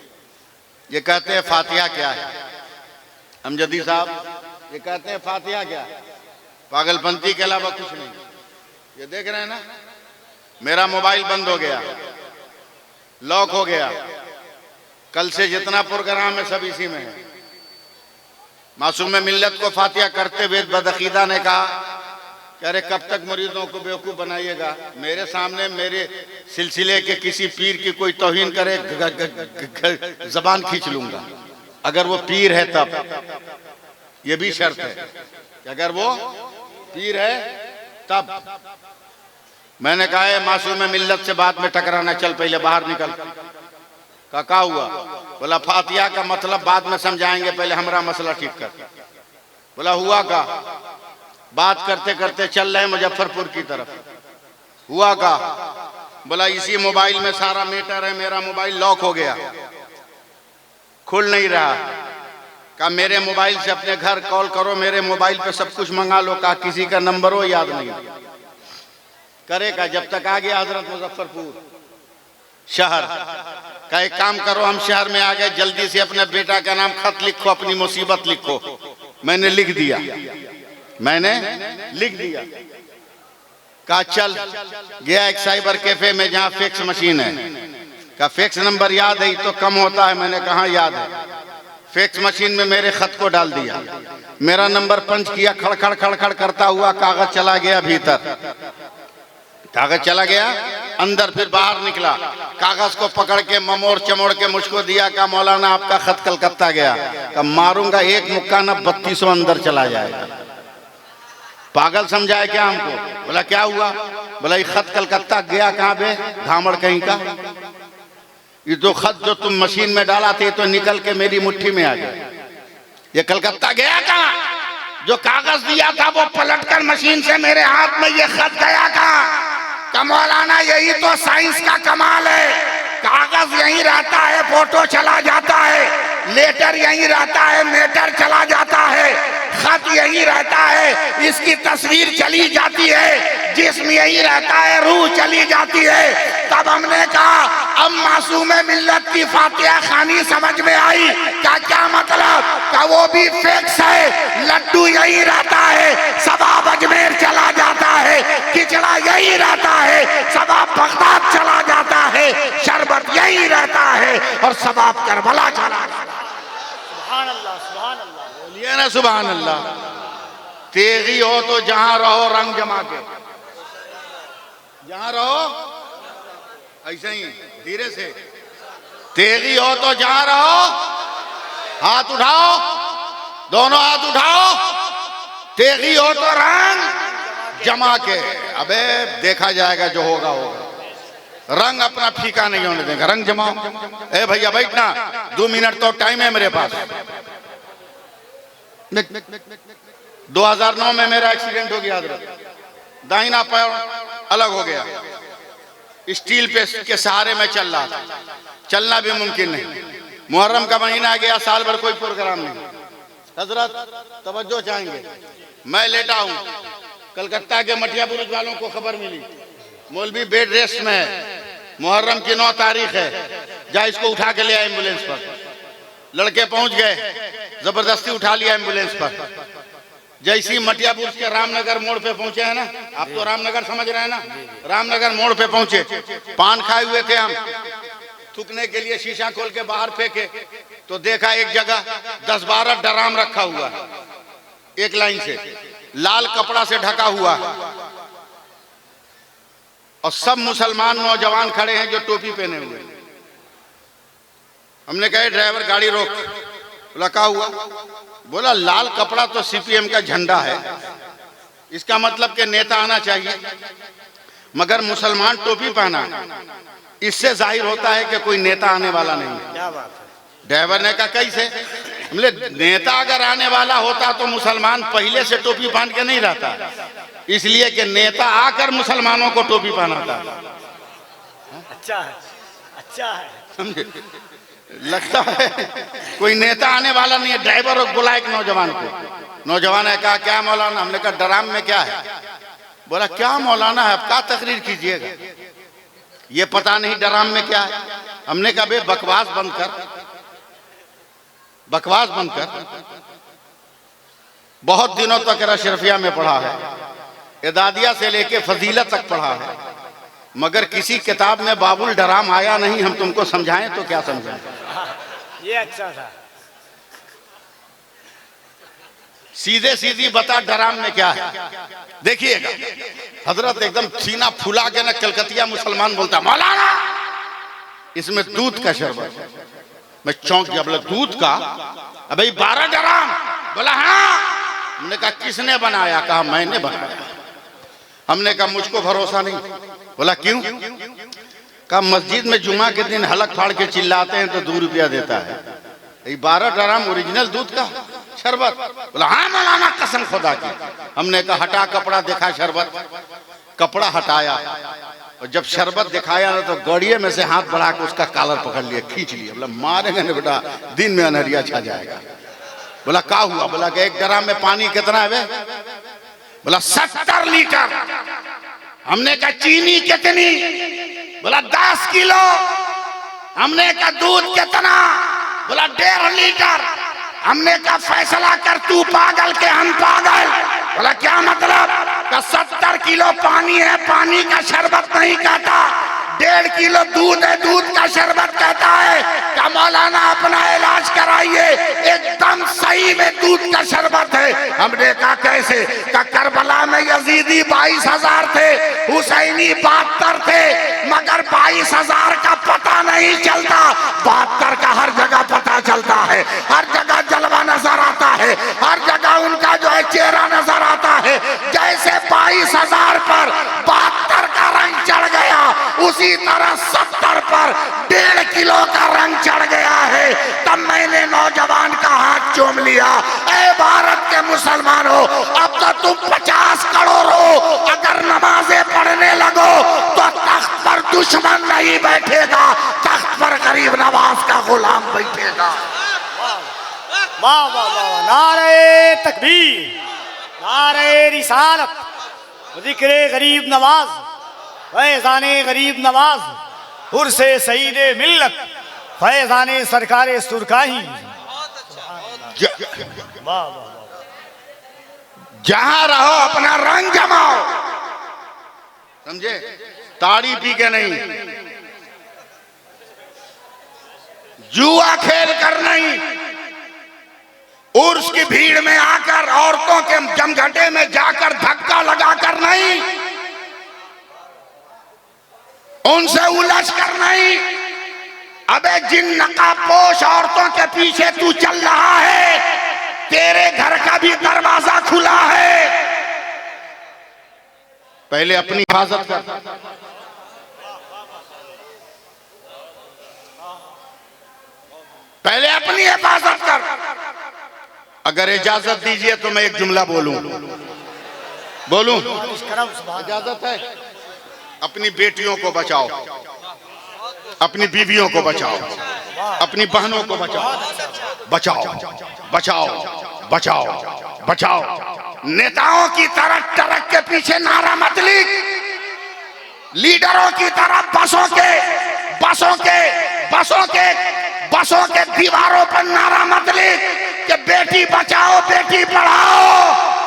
ये कहते हैं फातिहा क्या है? अमजदी साहब ये कहते हैं फातिहा क्या है? पागलपंती के अलावा कुछ नहीं। ये देख रहे हैं ना, मेरा मोबाइल बंद हो गया, लॉक हो गया। कल से जितना प्रोग्राम है सब इसी में है। मासूम मिल्लत को फातिहा करते हुए बदअकीदा ने कहा कि अरे कब तक मरीजों को बेवकूफ बनाइएगा? मेरे सामने मेरे सिलसिले के किसी पीर की कोई तौहीन करे, जबान खींच लूंगा। अगर वो पीर है तब, ये भी शर्त है कि अगर वो पीर है तब। मैंने कहा है मासूम मिल्लत से बाद में टकराना, चल पहले बाहर निकल। क्या हुआ? बोला फातिहा का मतलब बाद में समझाएंगे, पहले हमारा मसला ठीक कर। बोला हुआ का? बात करते करते चल रहे मुजफ्फरपुर की तरफ। हुआ का? बोला इसी मोबाइल में सारा मैटर है, मेरा मोबाइल लॉक हो गया, खुल नहीं रहा। कहा मेरे मोबाइल से अपने घर कॉल करो, मेरे मोबाइल पे सब कुछ मंगा लो। कहा किसी का नंबर हो याद नहीं करेगा। जब तक आ गया हजरत मुजफ्फरपुर शहर का, एक काम करो हम शहर में आ गए, जल्दी से अपने बेटा का नाम खत लिखो, अपनी मुसीबत लिखो। मैंने लिख दिया, मैंने लिख दिया। कहा चल। गया एक साइबर कैफे में जहां फैक्स मशीन है। का फैक्स नंबर याद है? तो कम होता है। मैंने कहा याद है। फैक्स मशीन में मेरे खत को डाल दिया, मेरा नंबर पंच किया, खड़खड़ खड़खड़ करता हुआ कागज चला गया भीतर, कागज चला गया अंदर, फिर बाहर निकला, कागज को पकड़ के ममोड़ चमोड़ के मुझको दिया, कहा मौलाना आपका खत कलकत्ता गया। कहा मारूंगा एक मुक्का ना 3200 अंदर चला जाएगा। पागल समझाए क्या हमको? बोला क्या हुआ? बोला ये खत कलकत्ता गया कहाँ पे, धामड़ कहीं का। ये तो खत जो तुम मशीन में डाला थे तो निकल के मेरी मुट्ठी में आ गया। ये कलकत्ता गया कहाँ? जो कागज दिया था वो पलटकर मशीन से मेरे हाथ में ये खत गया कहाँ? का मौलाना यही तो साइंस का कमाल है, कागज यहीं रहता है, फोटो चला जाता है, लेटर यहीं रहता है, मेटर चला जाता है, खत यहीं रहता है, इसकी तस्वीर चली जाती है, जिस्म यहीं रहता है, रूह चली जाती है। तब हमने कहा अब मासूम मिल्लत की फातिहा खानी समझ में आई। क्या मतलब? का वो भी फिक्स है, लड्डू यहीं रहता है, सबाब अजमेर चला जाता है, खिचड़ा यहीं रहता है, सबाब बगदाद चला जाता है, शरबत यहीं रहता है और सबाब करबला चला जाता है। सुभान अल्लाह, सुभान अल्लाह। बोलिए ना सुभान अल्लाह। तेगी हो तो जहां रहो रंग जमा के, जहां रहो ऐसे ही धीरे से, तेगी हो तो जहां रहो, हाथ उठाओ, दोनों हाथ उठाओ, तेगी हो तो रंग जमा के। अबे देखा जाएगा, जो होगा होगा, रंग अपना फीका नहीं होने देगा, रंग जमाओ। ए भैया बैठना, 2 मिनट तो टाइम है मेरे पास। 2009 में मेरा एक्सीडेंट हो गया हजरत, दाहिना पैर अलग हो गया, स्टील पे के सहारे में चल रहा था, चलना भी मुमकिन नहीं। मुहर्रम का महीना आ गया, साल भर कोई प्रोग्राम नहीं। हजरत तवज्जो चाहेंगे, मैं लेटा हूँ, कलकत्ता के मटिया बुरुज वालों को खबर मिली मौलवी बेड रेस्ट में है, मुहर्रम की 9 तारीख है, जा इसको उठा के ले आए एम्बुलेंस पर। लड़के पहुंच गए, जबरदस्ती उठा लिया एम्बुलेंस पर। जैसी मटिया बुर्ज के रामनगर मोड़ पे पहुंचे हैं ना, आप तो रामनगर समझ रहे हैं ना, रामनगर मोड़ पे पहुंचे, पान खाए हुए थे हम, थूकने के लिए शीशा खोल के बाहर फेंके तो देखा एक जगह 10-12 ड्राम रखा हुआ है, एक लाइन से लाल कपड़ा से ढका हुआ है, और सब मुसलमान नौजवान खड़े हैं जो टोपी पहने हुए हैं। हमने कहा ड्राइवर गाड़ी रोक। बोला क्या हुआ? बोला लाल कपड़ा तो सीपीएम का झंडा है, इसका मतलब कि नेता आना चाहिए, मगर मुसलमान टोपी पहना, इससे जाहिर होता है कि कोई नेता आने वाला नहीं है। क्या बात है? ड्राइवर ने कहा कैसे? हमने नेता अगर आने वाला होता तो मुसलमान पहले से टोपी पहन के नहीं रहता, इसलिए कि नेता आकर मुसलमानों को टोपी पहनाता। अच्छा है, अच्छा है। लगता है कोई नेता आने वाला नहीं है। ड्राइवर को बुला एक नौजवान को, नौजवान ने कहा क्या मौलाना? हमने कहा ड्राम में क्या है? बोला क्या मौलाना है, आप क्या तकरीर कीजिएगा, ये पता नहीं ड्राम में क्या है। हमने कहा बे बकवास बंद कर, बकवास बंद कर। बहुत दिनों तक अशरफिया में पढ़ा है, इदादिया से लेके फजीलत तक पढ़ा है, मगर किसी किताब में बाबुल डराम आया नहीं। हम तुमको समझाएं तो क्या समझाएं? ये अच्छा था। सीधे सीधी बता डराम में क्या है। देखिएगा हजरत एकदम सीना फुला के ना कलकतिया मुसलमान बोलता मौलाना इसमें दूध का शरबत। मैं चौंक गया, बोला दूध का? अबे 12 डराम। बोला हाँ। हमने कहा किसने बनाया? कहा मैंने बनाया। हमने कहा मुझको भरोसा नहीं। बोला क्यों? कहा मस्जिद में जुमा के दिन हलक फाड़ के चिल्लाते हैं तो 2 रुपया देता है। ये 12 ड्राम ओरिजिनल दूध का शरबत। बोला हाँ मौलाना कसम खुदा की। हमने कहा हटा कपड़ा, देखा शरबत, कपड़ा हटाया और जब शरबत दिखाया ना तो गड़िए में से हाथ बढ़ा के उसका कॉलर पकड़ लिया, खींच लिया। बोला मारेंगे ना बेटा, दिन में अनहरिया छा जाएगा। बोला क्या हुआ? बोला कि 1 ड्राम में पानी कितना है? बोला 70 लीटर। हमने कहा चीनी कितनी? बोला 10 किलो। हमने कहा दूध कितना? बोला 1.5 लीटर। हमने कहा फैसला कर, तू पागल के हम पागल? बोला क्या मतलब? का 70 किलो पानी है, पानी का शरबत नहीं कहता, 1.5 किलो दूध है, दूध का शरबत कहता है कि मौलाना अपना इलाज कराइए, एकदम सही में दूध का शरबत है। हमने कहा कैसे? का करबला में यजीदी 22,000 थे, हुसैनी 72 थे, मगर 22,000 का पता नहीं चलता, 72 का हर जगह पता चलता है, हर जगह जलवा नजर आता है, हर जगह उनका जो है चेहरा नजर आता है। जैसे 22,000 पर 72 का रंग चढ़ गया, उसी तरह 70 पर 1.5 किलो का रंग चढ़ गया है। तब मैंने नौजवान का हाथ चूम लिया, ऐ भारत के मुसलमानों, अब तो तुम 50 करोड़ हो, अगर नमाजें पढ़ने लगो तो तख्त पर दुश्मन नहीं बैठेगा, तख्त पर गरीब नवाज का गुलाम बैठेगा। वाह वाह वाह, नारे तकबीर, नारे रिसालत, जिक्रे गरीब नवाज, फैजाने गरीब नवाज, हुर्से सईदे मिल्लत, फैजाने सरकारे सुरकाही। वाह वाह, जहां रहो अपना रंग जमाओ, समझे? ताड़ी पी के नहीं, जुआ खेल कर नहीं, उर्स की भीड़ में आकर, औरतों के जमघटे में जाकर धक्का लगाकर नहीं, उनसे उलझ कर नहीं। अबे जिन नकाबपोश औरतों के पीछे तू चल रहा है, तेरे घर का भी दरवाजा खुला है। पहले अपनी हिफाजत कर, पहले अपनी हिफाजत कर। अगर इजाजत दीजिए तो मैं एक जुमला बोलूं, इजाजत है? अपनी बेटियों को बचाओ, अपनी बीवियों को बचाओ, अपनी बहनों को बचाओ, बचाओ बचाओ बचाओ बचाओ। नेताओं की तरह ट्रक के पीछे नारा मत लिख, लीडरों की तरह बसों के दीवारों पर नारा मत लिख कि बेटी बचाओ बेटी पढ़ाओ।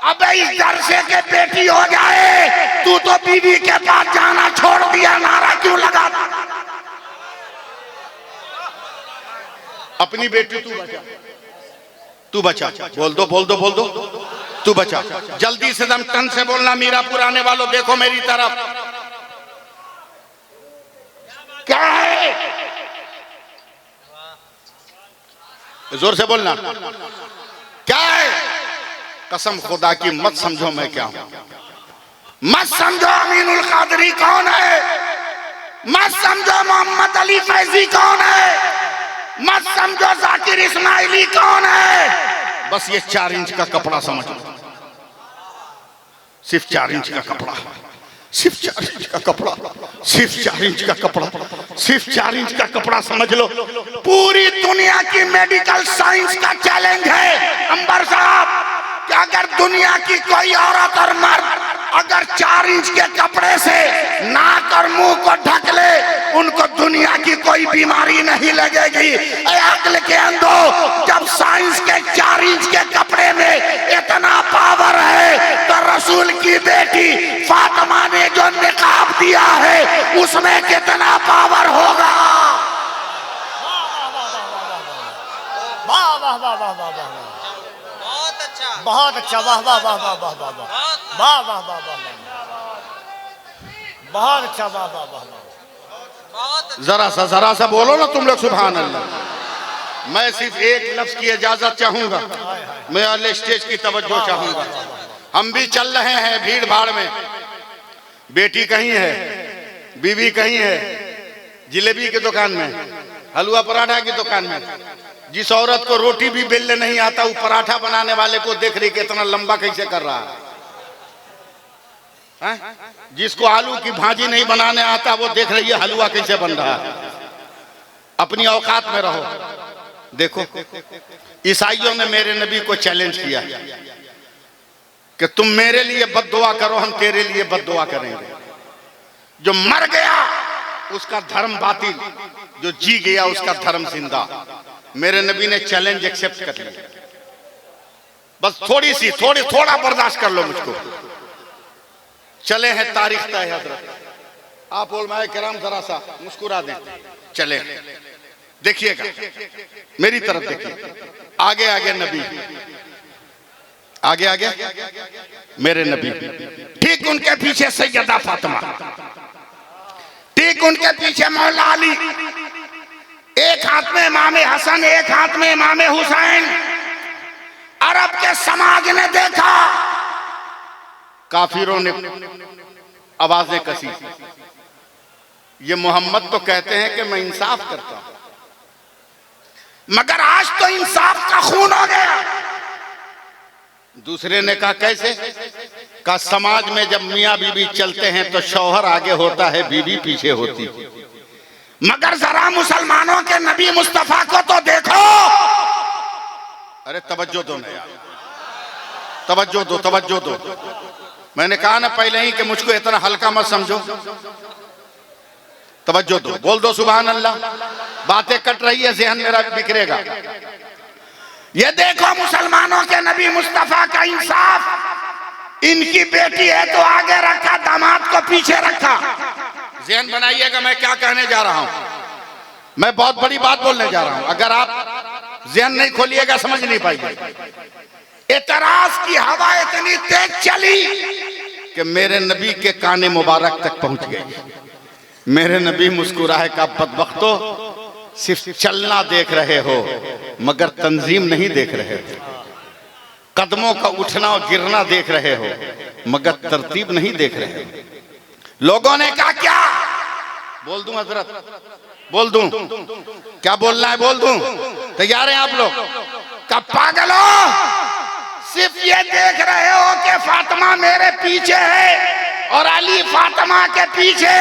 अबे इस डर से के बेटी हो जाए, तू तो बीवी के पास जाना छोड़ दिया, नारा क्यों लगा? अपनी बेटी तू बचा, बोल दो, तू बचा। जल्दी से दम टन से बोलना, मीरापुर आने वालों देखो मेरी तरफ। क्या है? जोर से बोलना, क्या है? कसम खुदा की मत समझो मैं क्या हूं, मत समझो अमीनुल कादरी कौन है, मत समझो मोहम्मद अली फैजी कौन है, मत समझो जाकिर इस्माइली कौन है। बस ये 4 इंच का कपड़ा समझ लो, सिर्फ 4 इंच का कपड़ा, सिर्फ 4 इंच का कपड़ा, सिर्फ 4 इंच का कपड़ा, सिर्फ 4 इंच का कपड़ा समझ लो। पूरी दुनिया की मेडिकल साइंस का चैलेंज है अंबर साहब कि अगर दुनिया की कोई औरत और मर्द अगर 4 इंच के कपड़े से नाक और मुंह को ढक ले, उनको दुनिया की कोई बीमारी नहीं लगेगी। अक्ल के अंधो, जब साइंस के 4 इंच के कपड़े में इतना पावर है, तो रसूल की बेटी फातिमा ने जो निकाब दिया है उसमें कितना पावर होगा। वाह वाह वाह वाह वाह वाह, बहुत अच्छा, वाह वाह वाह वाह वाह वाह वाह वाह वाह वाह, बहुत अच्छा, वाह वाह वाह वाह। जरा सा बोलो ना तुम लोग सुभान अल्लाह। मैं सिर्फ एक लफ्ज की इजाजत चाहूंगा, मैं अगले स्टेज की तवज्जो चाहूंगा। हम भी चल रहे हैं भीड़ भाड़ में, बेटी कहीं है, बीवी कहीं है, जिलेबी की दुकान में, हलवा पराठा की दुकान में। जिस औरत को रोटी भी बेलने नहीं आता, वो पराठा बनाने वाले को देख रही कि इतना लंबा कैसे कर रहा है। जिसको आलू की भाजी नहीं बनाने आता, वो देख रही है हलवा कैसे बन रहा है। अपनी औकात में रहो। देखो, ईसाइयों ने मेरे नबी को चैलेंज किया कि तुम मेरे लिए बद्दुआ करो, हम तेरे लिए बद्दुआ करेंगे। जो मर गया उसका धर्म बातिल, जो जी गया उसका धर्म जिंदा। मेरे नबी ने चैलेंज एक्सेप्ट कर लिया। बस थोड़ा बर्दाश्त कर लो मुझको। चले हैं तारीख तय हजरत, आप उलमाए किराम जरा सा मुस्कुरा दें, चले देखिएगा मेरी तरफ देखिए, आगे आगे नबी, आगे आगे मेरे नबी, ठीक उनके पीछे सैयदा फातिमा, ठीक उनके पीछे मौला अली, एक हाथ में इमाम हसन, एक हाथ में इमाम हुसैन। अरब के समाज ने देखा, काफिरों ने आवाजें कसी, ये मोहम्मद तो कहते हैं कि मैं इंसाफ करता हूं, मगर आज तो इंसाफ का खून हो गया। दूसरे ने कहा कैसे? कहा समाज में जब मियां बीबी चलते हैं तो शौहर आगे होता है, बीबी पीछे होती है, मगर जरा मुसलमानों के नबी मुस्तफा को तो देखो। अरे तवज्जो दो ना यार, तवज्जो दो, तवज्जो दो। मैंने कहा ना पहले ही कि मुझको इतना हल्का मत समझो, तवज्जो दो, बोल दो सुभान अल्लाह। बातें कट रही है, ज़हन मेरा बिखरेगा। ये देखो मुसलमानों के नबी मुस्तफा का इंसाफ, इनकी बेटी है तो आगे रखा, दामाद को पीछे रखा। ज़हन बनाइएगा मैं क्या कहने जा रहा हूं, मैं बहुत बड़ी बात बोलने जा रहा हूं, अगर आप ज़हन नहीं खोलिएगा समझ नहीं पाएंगे। एतराज की हवा इतनी तेज चली कि मेरे नबी के काने मुबारक तक पहुंच गई। मेरे नबी मुस्कुराए का बदबख्तो, सिर्फ चलना देख रहे हो मगर तंजीम नहीं देख रहे हो, कदमों का उठना और गिरना देख रहे हो मगर तरतीब नहीं देख रहे हो। लोगों ने कहा क्या बोल दूं हजरत, बोल दूं क्या बोलना है, बोल दूं, तैयार हैं आप लोग? का पागलो, सिर्फ ये देख रहे हो कि फातिमा मेरे पीछे है और अली फातिमा के पीछे,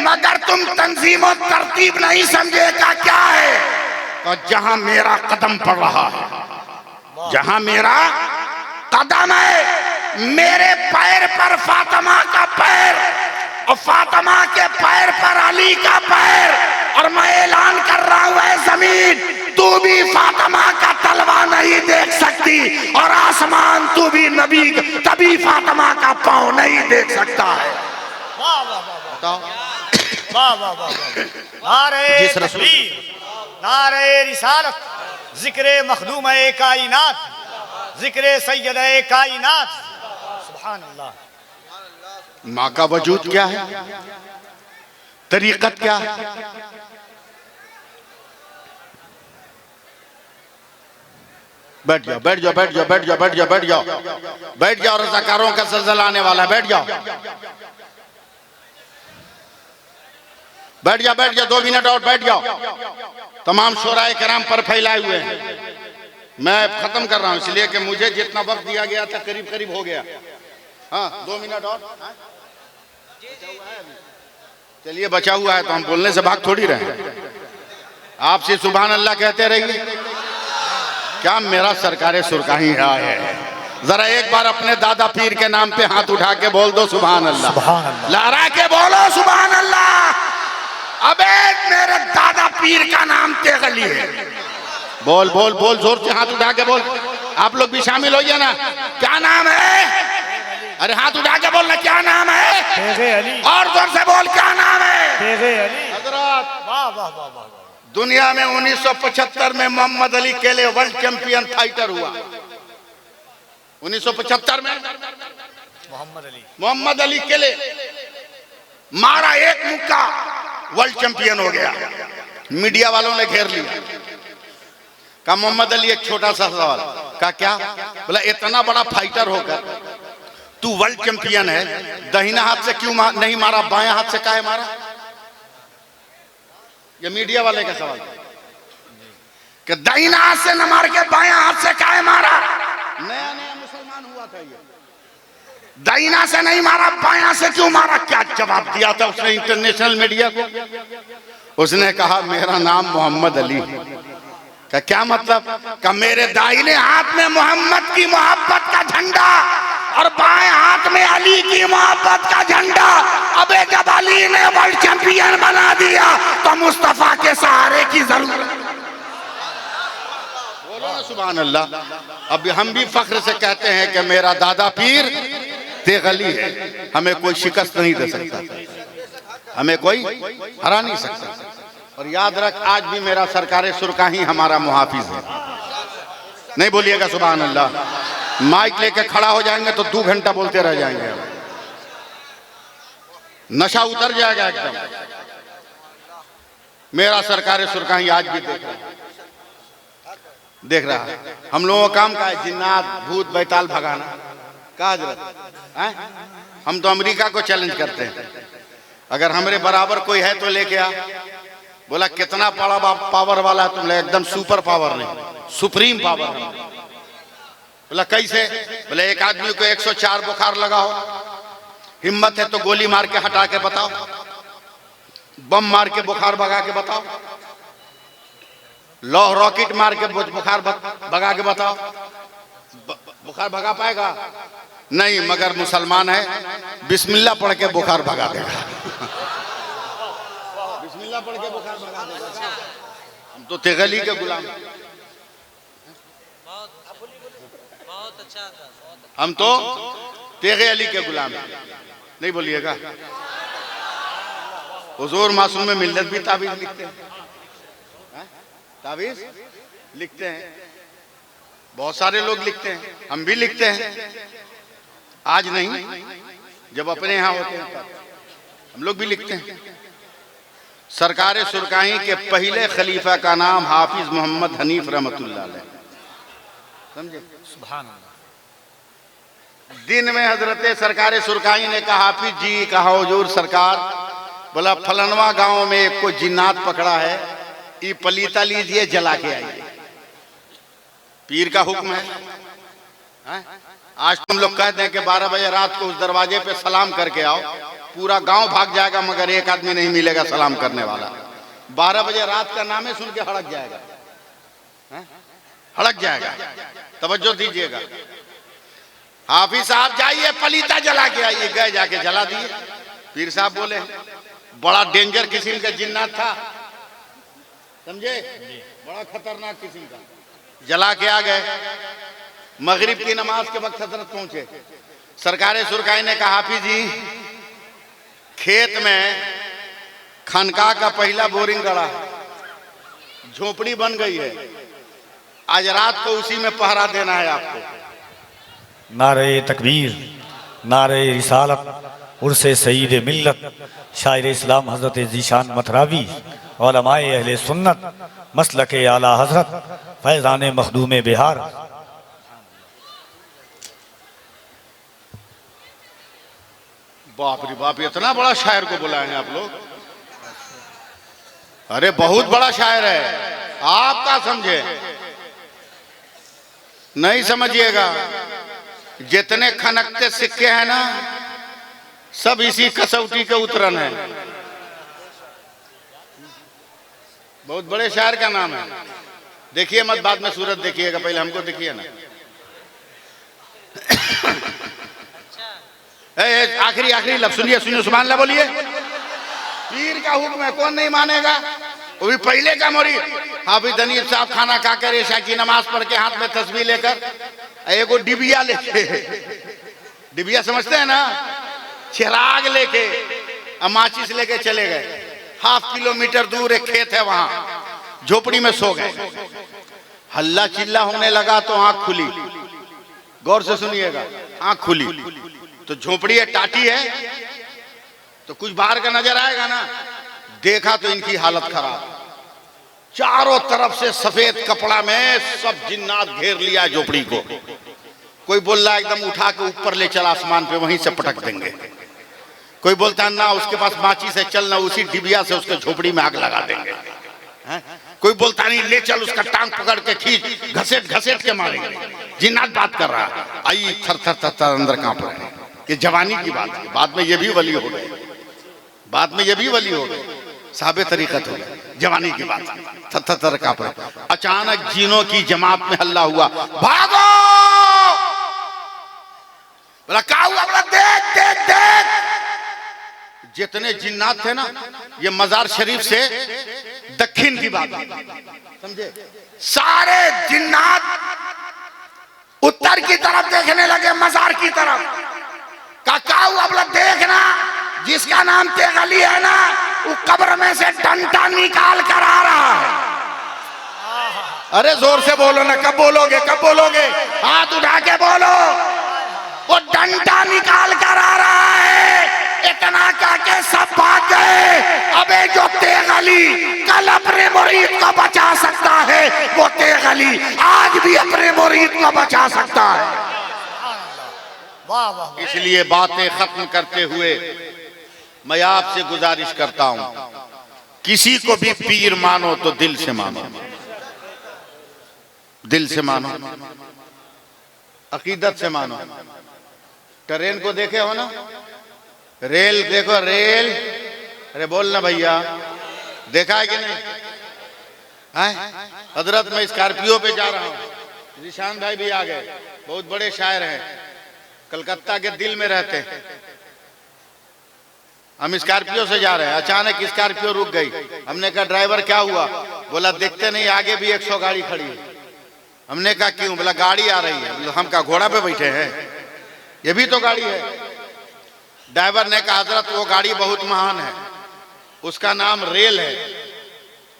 मगर तुम तंजीम और तरतीब नहीं समझेगा क्या है? तो जहां मेरा कदम पड़ रहा है, जहां मेरा कदम है, मेरे पैर पर फातिमा का पैर और फातिमा के पैर पर अली का पैर, और मैं ऐलान कर रहा हूं ऐ जमीन, तू भी फातिमा का तलवा नहीं देख सकती, और आसमान तू भी नबी तभी फातिमा का पांव नहीं देख सकता है। वाह वाह वाह वाह वाह वाह, नारे तकबीर, नारे रिसालत, जिक्रे मखदूम-ए कायनात, जिक्रे सैयद-ए कायनात, सुभान अल्लाह। माँ का वजूद क्या है, तरीकत क्या है? बैठ जाओ, बैठ जाओ, बैठ जाओ, बैठ जाओ, बैठ जाओ, बैठ जाओ, बैठ जाओ, रज़ाकारों का ज़लज़ला आने वाला है, बैठ जाओ, बैठ जाओ, बैठ जाओ, 2 मिनट और बैठ जाओ। तमाम शोराए किराम पर फैलाए हुए हैं। मैं खत्म कर रहा हूं इसलिए कि मुझे जितना वक्त दिया गया था करीब करीब हो गया। हाँ 2 मिनट और, चलिए बचा हुआ है तो हम बोलने से भाग थोड़ी रहे। आपसे सुभान अल्लाह कहते रहिए। क्या मेरा सरकारे सुरकाही है? जरा एक बार अपने दादा पीर के नाम पे हाथ उठा के बोल दो सुभान अल्लाह, लहरा के बोलो सुभान अल्लाह। अबे मेरे दादा पीर का नाम तेगली है, बोल बोल बोल, जोर से हाथ उठा के बोल। आप लोग भी शामिल होइए ना, क्या नाम है? अरे हाथ उठा के बोलना, क्या नाम है? और जोर से बोल, क्या नाम है? हजरत वाह वाह वाह वाह। दुनिया में 1975 में मोहम्मद अली के लिए वर्ल्ड चैंपियन फाइटर हुआ। 1975 में मोहम्मद अली के लिए मारा, एक मुक्का, वर्ल्ड चैंपियन हो गया। मीडिया वालों ने घेर लिया। कहा मोहम्मद अली एक छोटा सा सवाल, कहा क्या? बोला इतना बड़ा फाइटर होकर तू वर्ल्ड चैंपियन है, दाहिना हाथ से क्यों नहीं मारा, बायां हाथ से काहे मारा? ये मीडिया वाले का सवाल कि दाहिना हाथ से न मार के बायां हाथ से काहे मारा? नया नया मुसलमान हुआ था ये, दाहिना से नहीं मारा, बायां से क्यों मारा? क्या जवाब दिया था उसने इंटरनेशनल मीडिया को? उसने कहा मेरा नाम मोहम्मद अली है। का क्या मतलब? का मेरे दाहिने हाथ में मोहम्मद की मोहब्बत का झंडा और बाएं हाथ में अली की मोहब्बत का झंडा। अबे जब अली ने वर्ल्ड चैंपियन बना दिया तो मुस्तफा के सहारे की जरूरत। बोलो ना सुभान अल्लाह। अब हम भी फख्र से कहते हैं कि मेरा दादा पीर तेगली है, हमें कोई शिकस्त नहीं दे सकता। हमें कोई हरा नहीं सकता। और याद रख, आज भी मेरा सरकार सुरका ही हमारा मुहाफिज है। नहीं बोलिएगा सुभान अल्लाह। माइक लेके खड़ा हो जाएंगे तो 2 घंटा बोलते रह जाएंगे, नशा उतर जाएगा एकदम। मेरा सरकार सुरका ही आज भी देख रहा है। हम लोगों का काम का है जिन्नात भूत बैताल भगाना का हजरत है। हम तो अमेरिका को चैलेंज करते हैं, अगर हमारे बराबर कोई है तो लेके आ। बोला कितना बड़ा पावर वाला है तुम? एकदम सुपर पावर नहीं, सुप्रीम पावर है। बोला कैसे? बोले एक आदमी को 104 बुखार लगाओ, हिम्मत है तो गोली मार के हटा के बताओ, बम मार के बुखार भगा के बताओ, लौह रॉकेट मार के बुखार भगा के बताओ। बुखार भगा पाएगा? नहीं, मगर मुसलमान है, बिस्मिल्लाह पढ़ के बुखार भगा देगा। बिस्मिल्लाह पढ़ के बुखार भगा देगा। हम तो तेगली के गुलाम, बहुत अच्छा था। हम तो तेगे अली के गुलाम हैं। नहीं बोलिएगा। हुजूर मासूम में मिल्लत भी ताबीज लिखते हैं, ताबीज लिखते हैं, बहुत सारे लोग लिखते हैं, हम भी लिखते हैं। आज नहीं, जब अपने यहाँ होते हैं तब हम लोग भी लिखते हैं। सरकार सुरकाही के पहले खलीफा का नाम हाफिज मोहम्मद हनीफ रहमतुल्लाह अलैह, समझे? सुभान अल्लाह। दिन में हजरत सरकार सुरकाही ने कहा, हाफिज जी कहा हुजूर सरकार, बोला फलनवा गांव में एक को जिन्नात पकड़ा है, ये पलीता लीजिए जला के आइए। पीर का हुक्म है। आज तुम लोग कहते हैं कि 12 बजे रात को उस दरवाजे पे सलाम करके आओ, पूरा गांव भाग जाएगा मगर एक आदमी नहीं मिलेगा सलाम करने वाला। 12 बजे रात का नामे सुन के हड़क जाएगा, हड़क जाएगा। तवज्जो दीजिएगा। हाफिज साहब जाइए पलीता जला के आइए। गए, जाके जला दिए। पीर साहब बोले बड़ा डेंजर किस्म का जिन्नात था, समझे, बड़ा खतरनाक किस्म का। जला के आ गए। मगरिब की नमाज के वक्त हजरत पहुंचे। सरकार सुरकाई ने कहा, हाफिज जी खेत में खनका का पहला बोरिंग गड़ा, झोपड़ी बन गई है, आज रात को उसी में पहरा देना है आपको। नारे तकबीर, नारे रिसालत, उर्से सईद मिल्लत, शायर इस्लाम हजरत जीशान मथरावी, उलमाए अहले सुन्नत, मसलके आला हजरत, फैज़ान मखदूम बिहार। बाप रे बाप, इतना बड़ा शायर को बुलाए हैं आप लोग? अरे बहुत बड़ा शायर है, आप क्या समझे? नहीं समझिएगा। जितने खनकते सिक्के हैं ना, सब इसी कसौटी के उतरन है। बहुत बड़े शायर का नाम है। देखिए मत, बाद में सूरत देखिएगा, पहले हमको देखिए ना। आखिरी आखिरी लफ्ज़ सुनिए, सुनिए, सुभान अल्लाह बोलिए। पीर का हुक्म है, कौन नहीं मानेगा? वो भी पहले का मुरीद हाफिज हनीफ साहब खाना खाकर ऐशा की नमाज पढ़ के हाथ में तस्बीह लेकर एगो डिबिया लेके, डिबिया समझते हैं ना, चिराग लेके माचिस लेके चले गए। 1/2 किलोमीटर दूर एक खेत है, वहां झोपड़ी में सो गए। हल्ला चिल्ला होने लगा तो आंख खुली। गौर से सुनिएगा, आंख खुली तो झोपड़ी है, टाटी है, तो कुछ बाहर का नजर आएगा ना। देखा तो इनकी हालत खराब, चारों तरफ से सफेद कपड़ा में सब जिन्नात घेर लिया झोपड़ी को। कोई बोल रहा एकदम उठा के ऊपर ले चल आसमान पे, वहीं से पटक देंगे। कोई बोलता है ना उसके पास माचिस है, चल ना उसी डिबिया से उसके झोपड़ी में आग लगा देंगे। कोई बोलता नहीं ले चल उसका टांग पकड़ के खींच, घसेट घसेट के मारेंगे। जिन्नात बात कर रहा है, आई थर थर थर थर अंदर कांप रहे हैं। ये जवानी की बात है, बाद में ये भी वली हो गए, बाद में ये भी वली हो गए, साहबे तरीकत हो गए। जवानी की बात, थर थर थर कांप रहे। अचानक जीनों की जमात में हल्ला हुआ, भागो! बोला क्या हुआ? बोला देख देख देख। जितने जिन्नात थे ना, ये मजार शरीफ से दक्षिण की बात समझे, सारे जिन्नात उत्तर की तरफ देखने लगे, मजार की तरफ। क्या हुआ? बोला देखना जिसका नाम तेग अली है ना, वो कब्र में से डंडा निकाल कर आ रहा है। अरे जोर से बोलो ना, कब बोलोगे, कब बोलोगे? हाथ उठा के बोलो। वो डंडा निकाल कर आ रहा है। इतना करके सब भाग गए। अबे जो तेग अली कल अपने मुरीद को बचा सकता है, वो तेग अली आज भी अपने मुरीद को बचा सकता है। वाह वाह। इसलिए बातें खत्म करते हुए मैं आपसे गुजारिश करता हूं, किसी को भी पीर मानो तो दिल से मानो, दिल से मानो, अकीदत से मानो। ट्रेन को देखे हो ना, रेल देखो, रेल, अरे बोलना भैया, देखा है कि नहीं? है हजरत, मैं स्कॉर्पियो पे जा रहा हूँ, निशान भाई भी आ गए, बहुत बड़े शायर हैं, कलकत्ता के दिल में रहते हैं। हम स्कॉर्पियो से जा रहे हैं, अचानक स्कॉर्पियो रुक गई। हमने कहा ड्राइवर क्या हुआ? बोला देखते नहीं आगे भी 100 गाड़ी खड़ी है। हमने कहा क्यों? बोला गाड़ी आ रही है। हम कहा घोड़ा पे बैठे हैं, ये भी तो गाड़ी है। ड्राइवर ने कहा हजरत वो गाड़ी बहुत महान है, उसका नाम रेल है।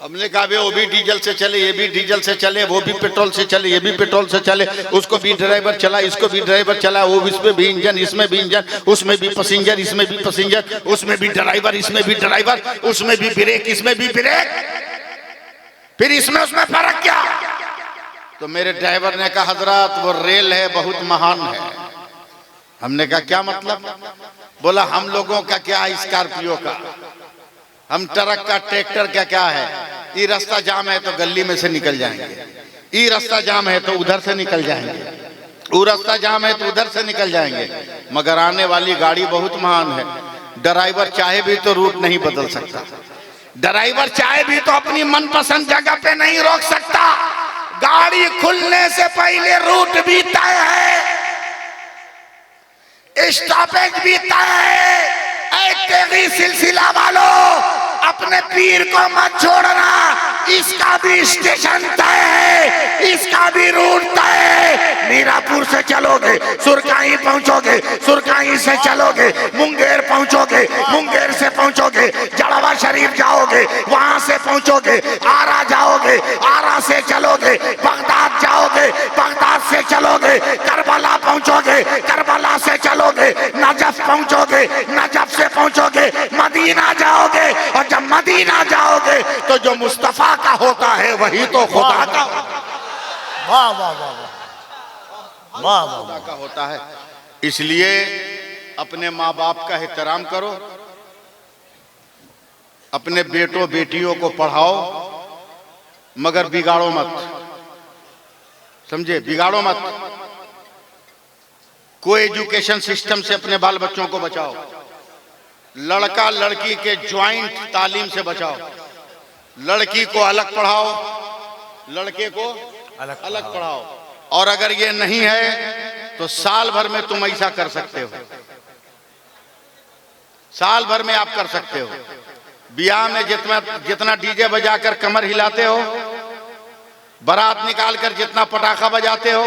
हमने कहा वो भी डीजल से चले, ये भी डीजल से चले, वो भी पेट्रोल से चले, ये भी पेट्रोल से चले, उसको भी ड्राइवर चला, इसको भी ड्राइवर चला, वो इसमें भी इंजन, इसमें भी इंजन, उसमें भी पैसेंजर, इसमें भी पैसेंजर, उसमें भी ड्राइवर, इसमें भी ड्राइवर, उसमें भी ब्रेक, इसमें भी ब्रेक, फिर इसमें उसमें फर्क क्या? तो मेरे ड्राइवर ने कहा हजरत वो रेल है, बहुत महान है। हमने कहा क्या मतलब? बोला हम लोगों का क्या, स्कॉर्पियो का, हम ट्रक का, ट्रैक्टर का क्या है? ये रास्ता जाम है तो गली में से निकल जाएंगे, ये रास्ता जाम है तो उधर से निकल जाएंगे, वो रास्ता जाम है तो उधर से निकल जाएंगे, मगर आने वाली गाड़ी बहुत महान है। ड्राइवर चाहे भी तो रूट नहीं बदल सकता, ड्राइवर चाहे भी तो अपनी मनपसंद जगह पे नहीं रोक सकता। गाड़ी खुलने से पहले रूट भी तय है, स्टॉपेज भी तय है। तेगी सिलसिला वालों, अपने पीर को मत छोड़ना, इसका भी स्टेशन तय है, इसका भी रूट तय है। मीरापुर से चलोगे सुरकाई पहुंचोगे, सुरकाई से चलोगे मुंगेर पहुंचोगे, मुंगेर से पहुंचोगे जड़वा शरीफ जाओगे, वहां से पहुंचोगे आरा जाओगे, आरा से चलोगे बगदाद जाओगे, बगदाद से चलोगे करबला पहुंचोगे, करबला से चलोगे नजफ पहुंचोगे, नजफ से पहुंचोगे मदीना जाओगे, और जब मदीना जाओगे तो जो मुस्तफा का होता है वही तो खुदा का, वाह वाह वाह वाह वाह खुदा का होता है। इसलिए अपने माँ बाप का एहतराम करो, अपने बेटों बेटियों को पढ़ाओ, मगर बिगाड़ो मत, समझे? बिगाड़ो मत। को एजुकेशन सिस्टम से अपने बाल बच्चों को बचाओ, लड़का लड़की के ज्वाइंट तालीम से बचाओ। लड़की को अलग पढ़ाओ, लड़के को अलग पढ़ाओ। और अगर ये नहीं है तो साल भर में तुम ऐसा कर सकते हो, साल भर में आप कर सकते हो। ब्याह में जितना डीजे बजाकर कमर हिलाते हो, बारात निकालकर जितना पटाखा बजाते हो,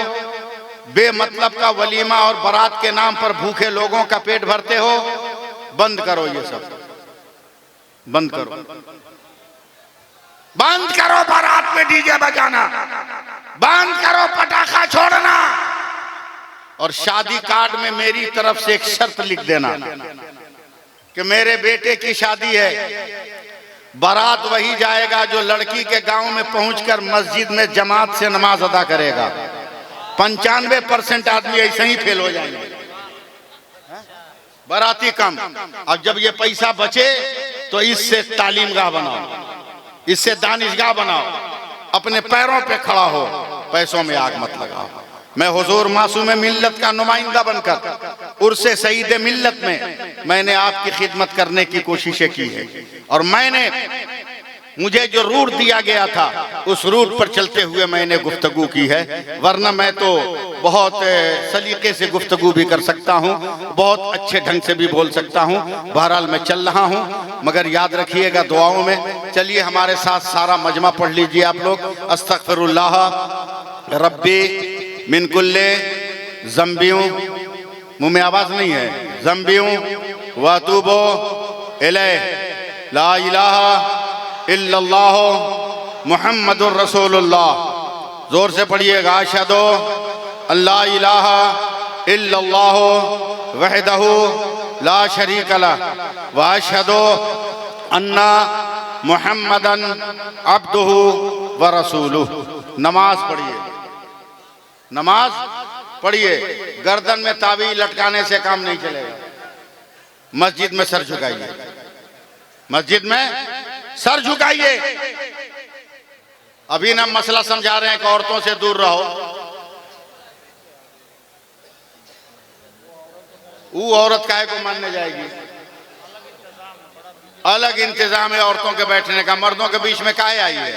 बेमतलब का वलीमा और बारात के नाम पर भूखे लोगों का पेट भरते हो, बंद करो, ये सब बंद करो, बंद करो। बारात में डीजे बजाना बंद करो, पटाखा छोड़ना। और शादी कार्ड में मेरी तरफ से एक शर्त लिख देना कि मेरे बेटे की शादी है, बारात वही जाएगा जो लड़की के गांव में पहुंचकर मस्जिद में जमात से नमाज अदा करेगा। 95% आदमी ऐसे ही फेल हो जाएंगे, बाराती कम। अब जब ये पैसा बचे तो इससे तालीमगाह बनाओ, इससे दानिशगाह बनाओ, अपने पैरों पे खड़ा हो, पैसों में आग मत लगाओ। मैं हुजूर मासूम मिल्लत का नुमाइंदा बनकर उर्से सईद मिल्लत में मैंने आपकी खिदमत करने की कोशिशें की है, और मुझे जो रूट दिया गया था उस रूट पर चलते हुए मैंने गुफ्तगू की है। वरना मैं तो बहुत सलीके से गुफ्तगू भी कर सकता हूँ, बहुत अच्छे ढंग से भी बोल सकता हूँ। बहरहाल मैं चल रहा हूँ, मगर याद रखिएगा दुआओं में। चलिए हमारे साथ सारा मजमा पढ़ लीजिए आप लोग। अस्तगफिरुल्लाह रब्बी मिन कुल्ले ज़ंबियों, मुंह में आवाज नहीं है, ज़ंबियों व अतूबु इलैह। ला इलाहा इल्लल्लाह मुहम्मदुर रसूलुल्लाह। जोर से पढ़िएगा। अशहदु अल्ला इलाहा इल्लल्लाह वहदहु ला शरीक लह व अशहदु अन्ना मुहम्मदन अब्दुहु व रसूलुहु। नमाज पढ़िए, नमाज पढ़िए। गर्दन में ताबीज लटकाने से काम नहीं चलेगा। मस्जिद में सर झुकाइए, मस्जिद में सर झुकाइए। अभी ना मसला समझा रहे हैं कि औरतों से दूर रहो। वो औरत काहे को मानने जाएगी? अलग इंतजाम है औरतों के बैठने का, मर्दों के बीच में काहे आई है?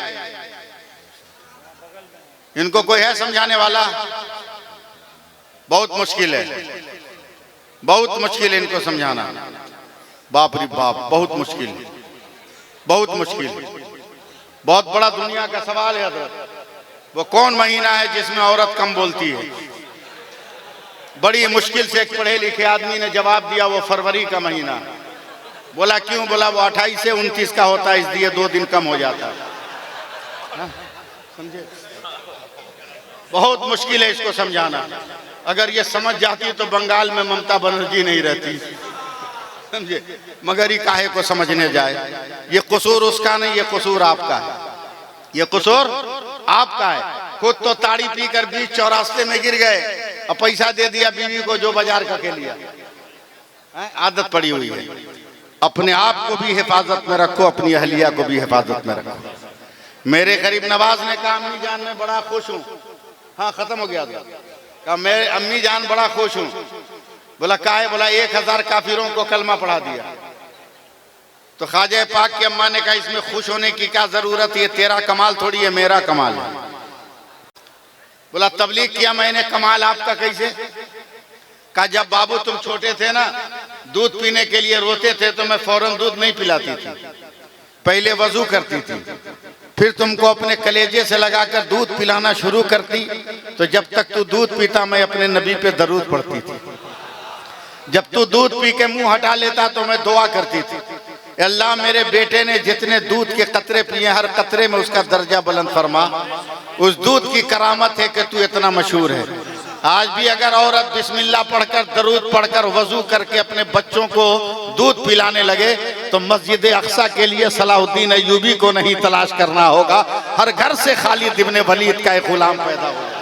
इनको कोई है समझाने वाला? बहुत मुश्किल है, बहुत मुश्किल है इनको समझाना। बाप रे बाप, बहुत मुश्किल, बहुत मुश्किल। बहुत बड़ा दुनिया का सवाल है हज़रत। वो कौन महीना है जिसमें औरत कम बोलती है? बड़ी मुश्किल से एक पढ़े लिखे आदमी ने जवाब दिया, वो फरवरी का महीना। बोला क्यों? बोला वो 28 से 29 का होता है, इसलिए 2 दिन कम हो जाता है। समझे? बहुत मुश्किल है इसको समझाना। अगर ये समझ जाती तो बंगाल में ममता बनर्जी नहीं रहती, समझे? मगर ये काहे को समझने जाए? ये कसूर उसका नहीं, ये कसूर आपका है, ये कसूर आपका है। खुद तो ताड़ी पीकर बीच चौरास्ते में गिर गए और पैसा दे दिया बीवी को जो बाजार का के लिया। आदत पड़ी हुई है। अपने आप को भी हिफाजत में रखो, अपनी अहलिया को भी हिफाजत में रखो। मेरे करीब नवाज ने कहा अम्मी जान मैं बड़ा खुश हूँ। हाँ खत्म हो गया था। कहा मैं अम्मी जान बड़ा खुश हूँ। बोला काहे? बोला 1000 काफिरों को कलमा पढ़ा दिया। तो ख्वाजा पाक की अम्मा ने कहा इसमें खुश होने की क्या जरूरत है? तेरा कमाल थोड़ी है, मेरा कमाल है। बोला तबलीग किया मैंने, कमाल आपका कैसे? कहा जब बाबू तुम छोटे थे ना, दूध पीने के लिए रोते थे तो मैं फौरन दूध नहीं पिलाती थी, पहले वजू करती थी, फिर तुमको अपने कलेजे से लगाकर दूध पिलाना शुरू करती, तो जब तक तू दूध पीता मैं अपने नबी पे दरूद पढ़ती थी। जब तू दूध पी के मुंह हटा लेता तो मैं दुआ करती थी, अल्लाह मेरे बेटे ने जितने दूध के कतरे पिए हर कतरे में उसका दर्जा बुलंद फरमा। उस दूध की करामत है कि तू इतना मशहूर है। आज भी अगर औरत बिस्मिल्लाह पढ़कर दरूद पढ़कर वजू करके अपने बच्चों को दूध पिलाने लगे तो मस्जिद अक्सा के लिए सलाहुद्दीन अय्यूबी को नहीं तलाश करना होगा, हर घर से खालिद इब्न वलीद का एक गुलाम पैदा हो जाएगा,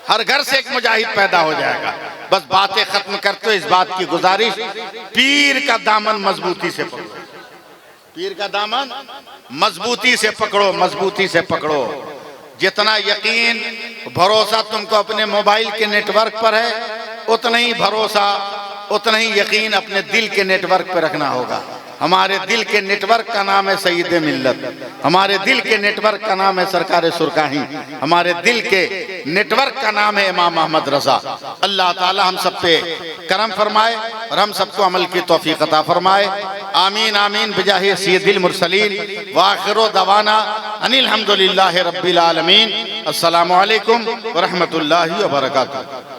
हर घर से एक मुजाहिद पैदा हो जाएगा। बस बातें खत्म करते हो, इस बात की गुजारिश, पीर का दामन मजबूती से पकड़ो, पीर का दामन मजबूती से पकड़ो, मजबूती से पकड़ो। जितना यकीन भरोसा तुमको अपने मोबाइल के नेटवर्क पर है, उतना ही भरोसा उतना ही यकीन अपने दिल के नेटवर्क पर रखना होगा। हमारे दिल के नेटवर्क का नाम है सईद मिल्लत, हमारे दिल के नेटवर्क का नाम है सरकार सुरकाही, हमारे दिल के नेटवर्क का नाम है इमाम अहमद रजा। अल्लाह ताला हम सब पे करम फरमाए और हम सबको अमल की तौफीक अता फरमाए। आमीन आमीन बिजाहि सय्यदिल मुरसलीन व आखिरु दवाना अनिल हम्दुलिल्लाहि रब्बिल आलमीन। अस्सलामु अलैकुम व रहमतुल्लाहि व बरकातुहू।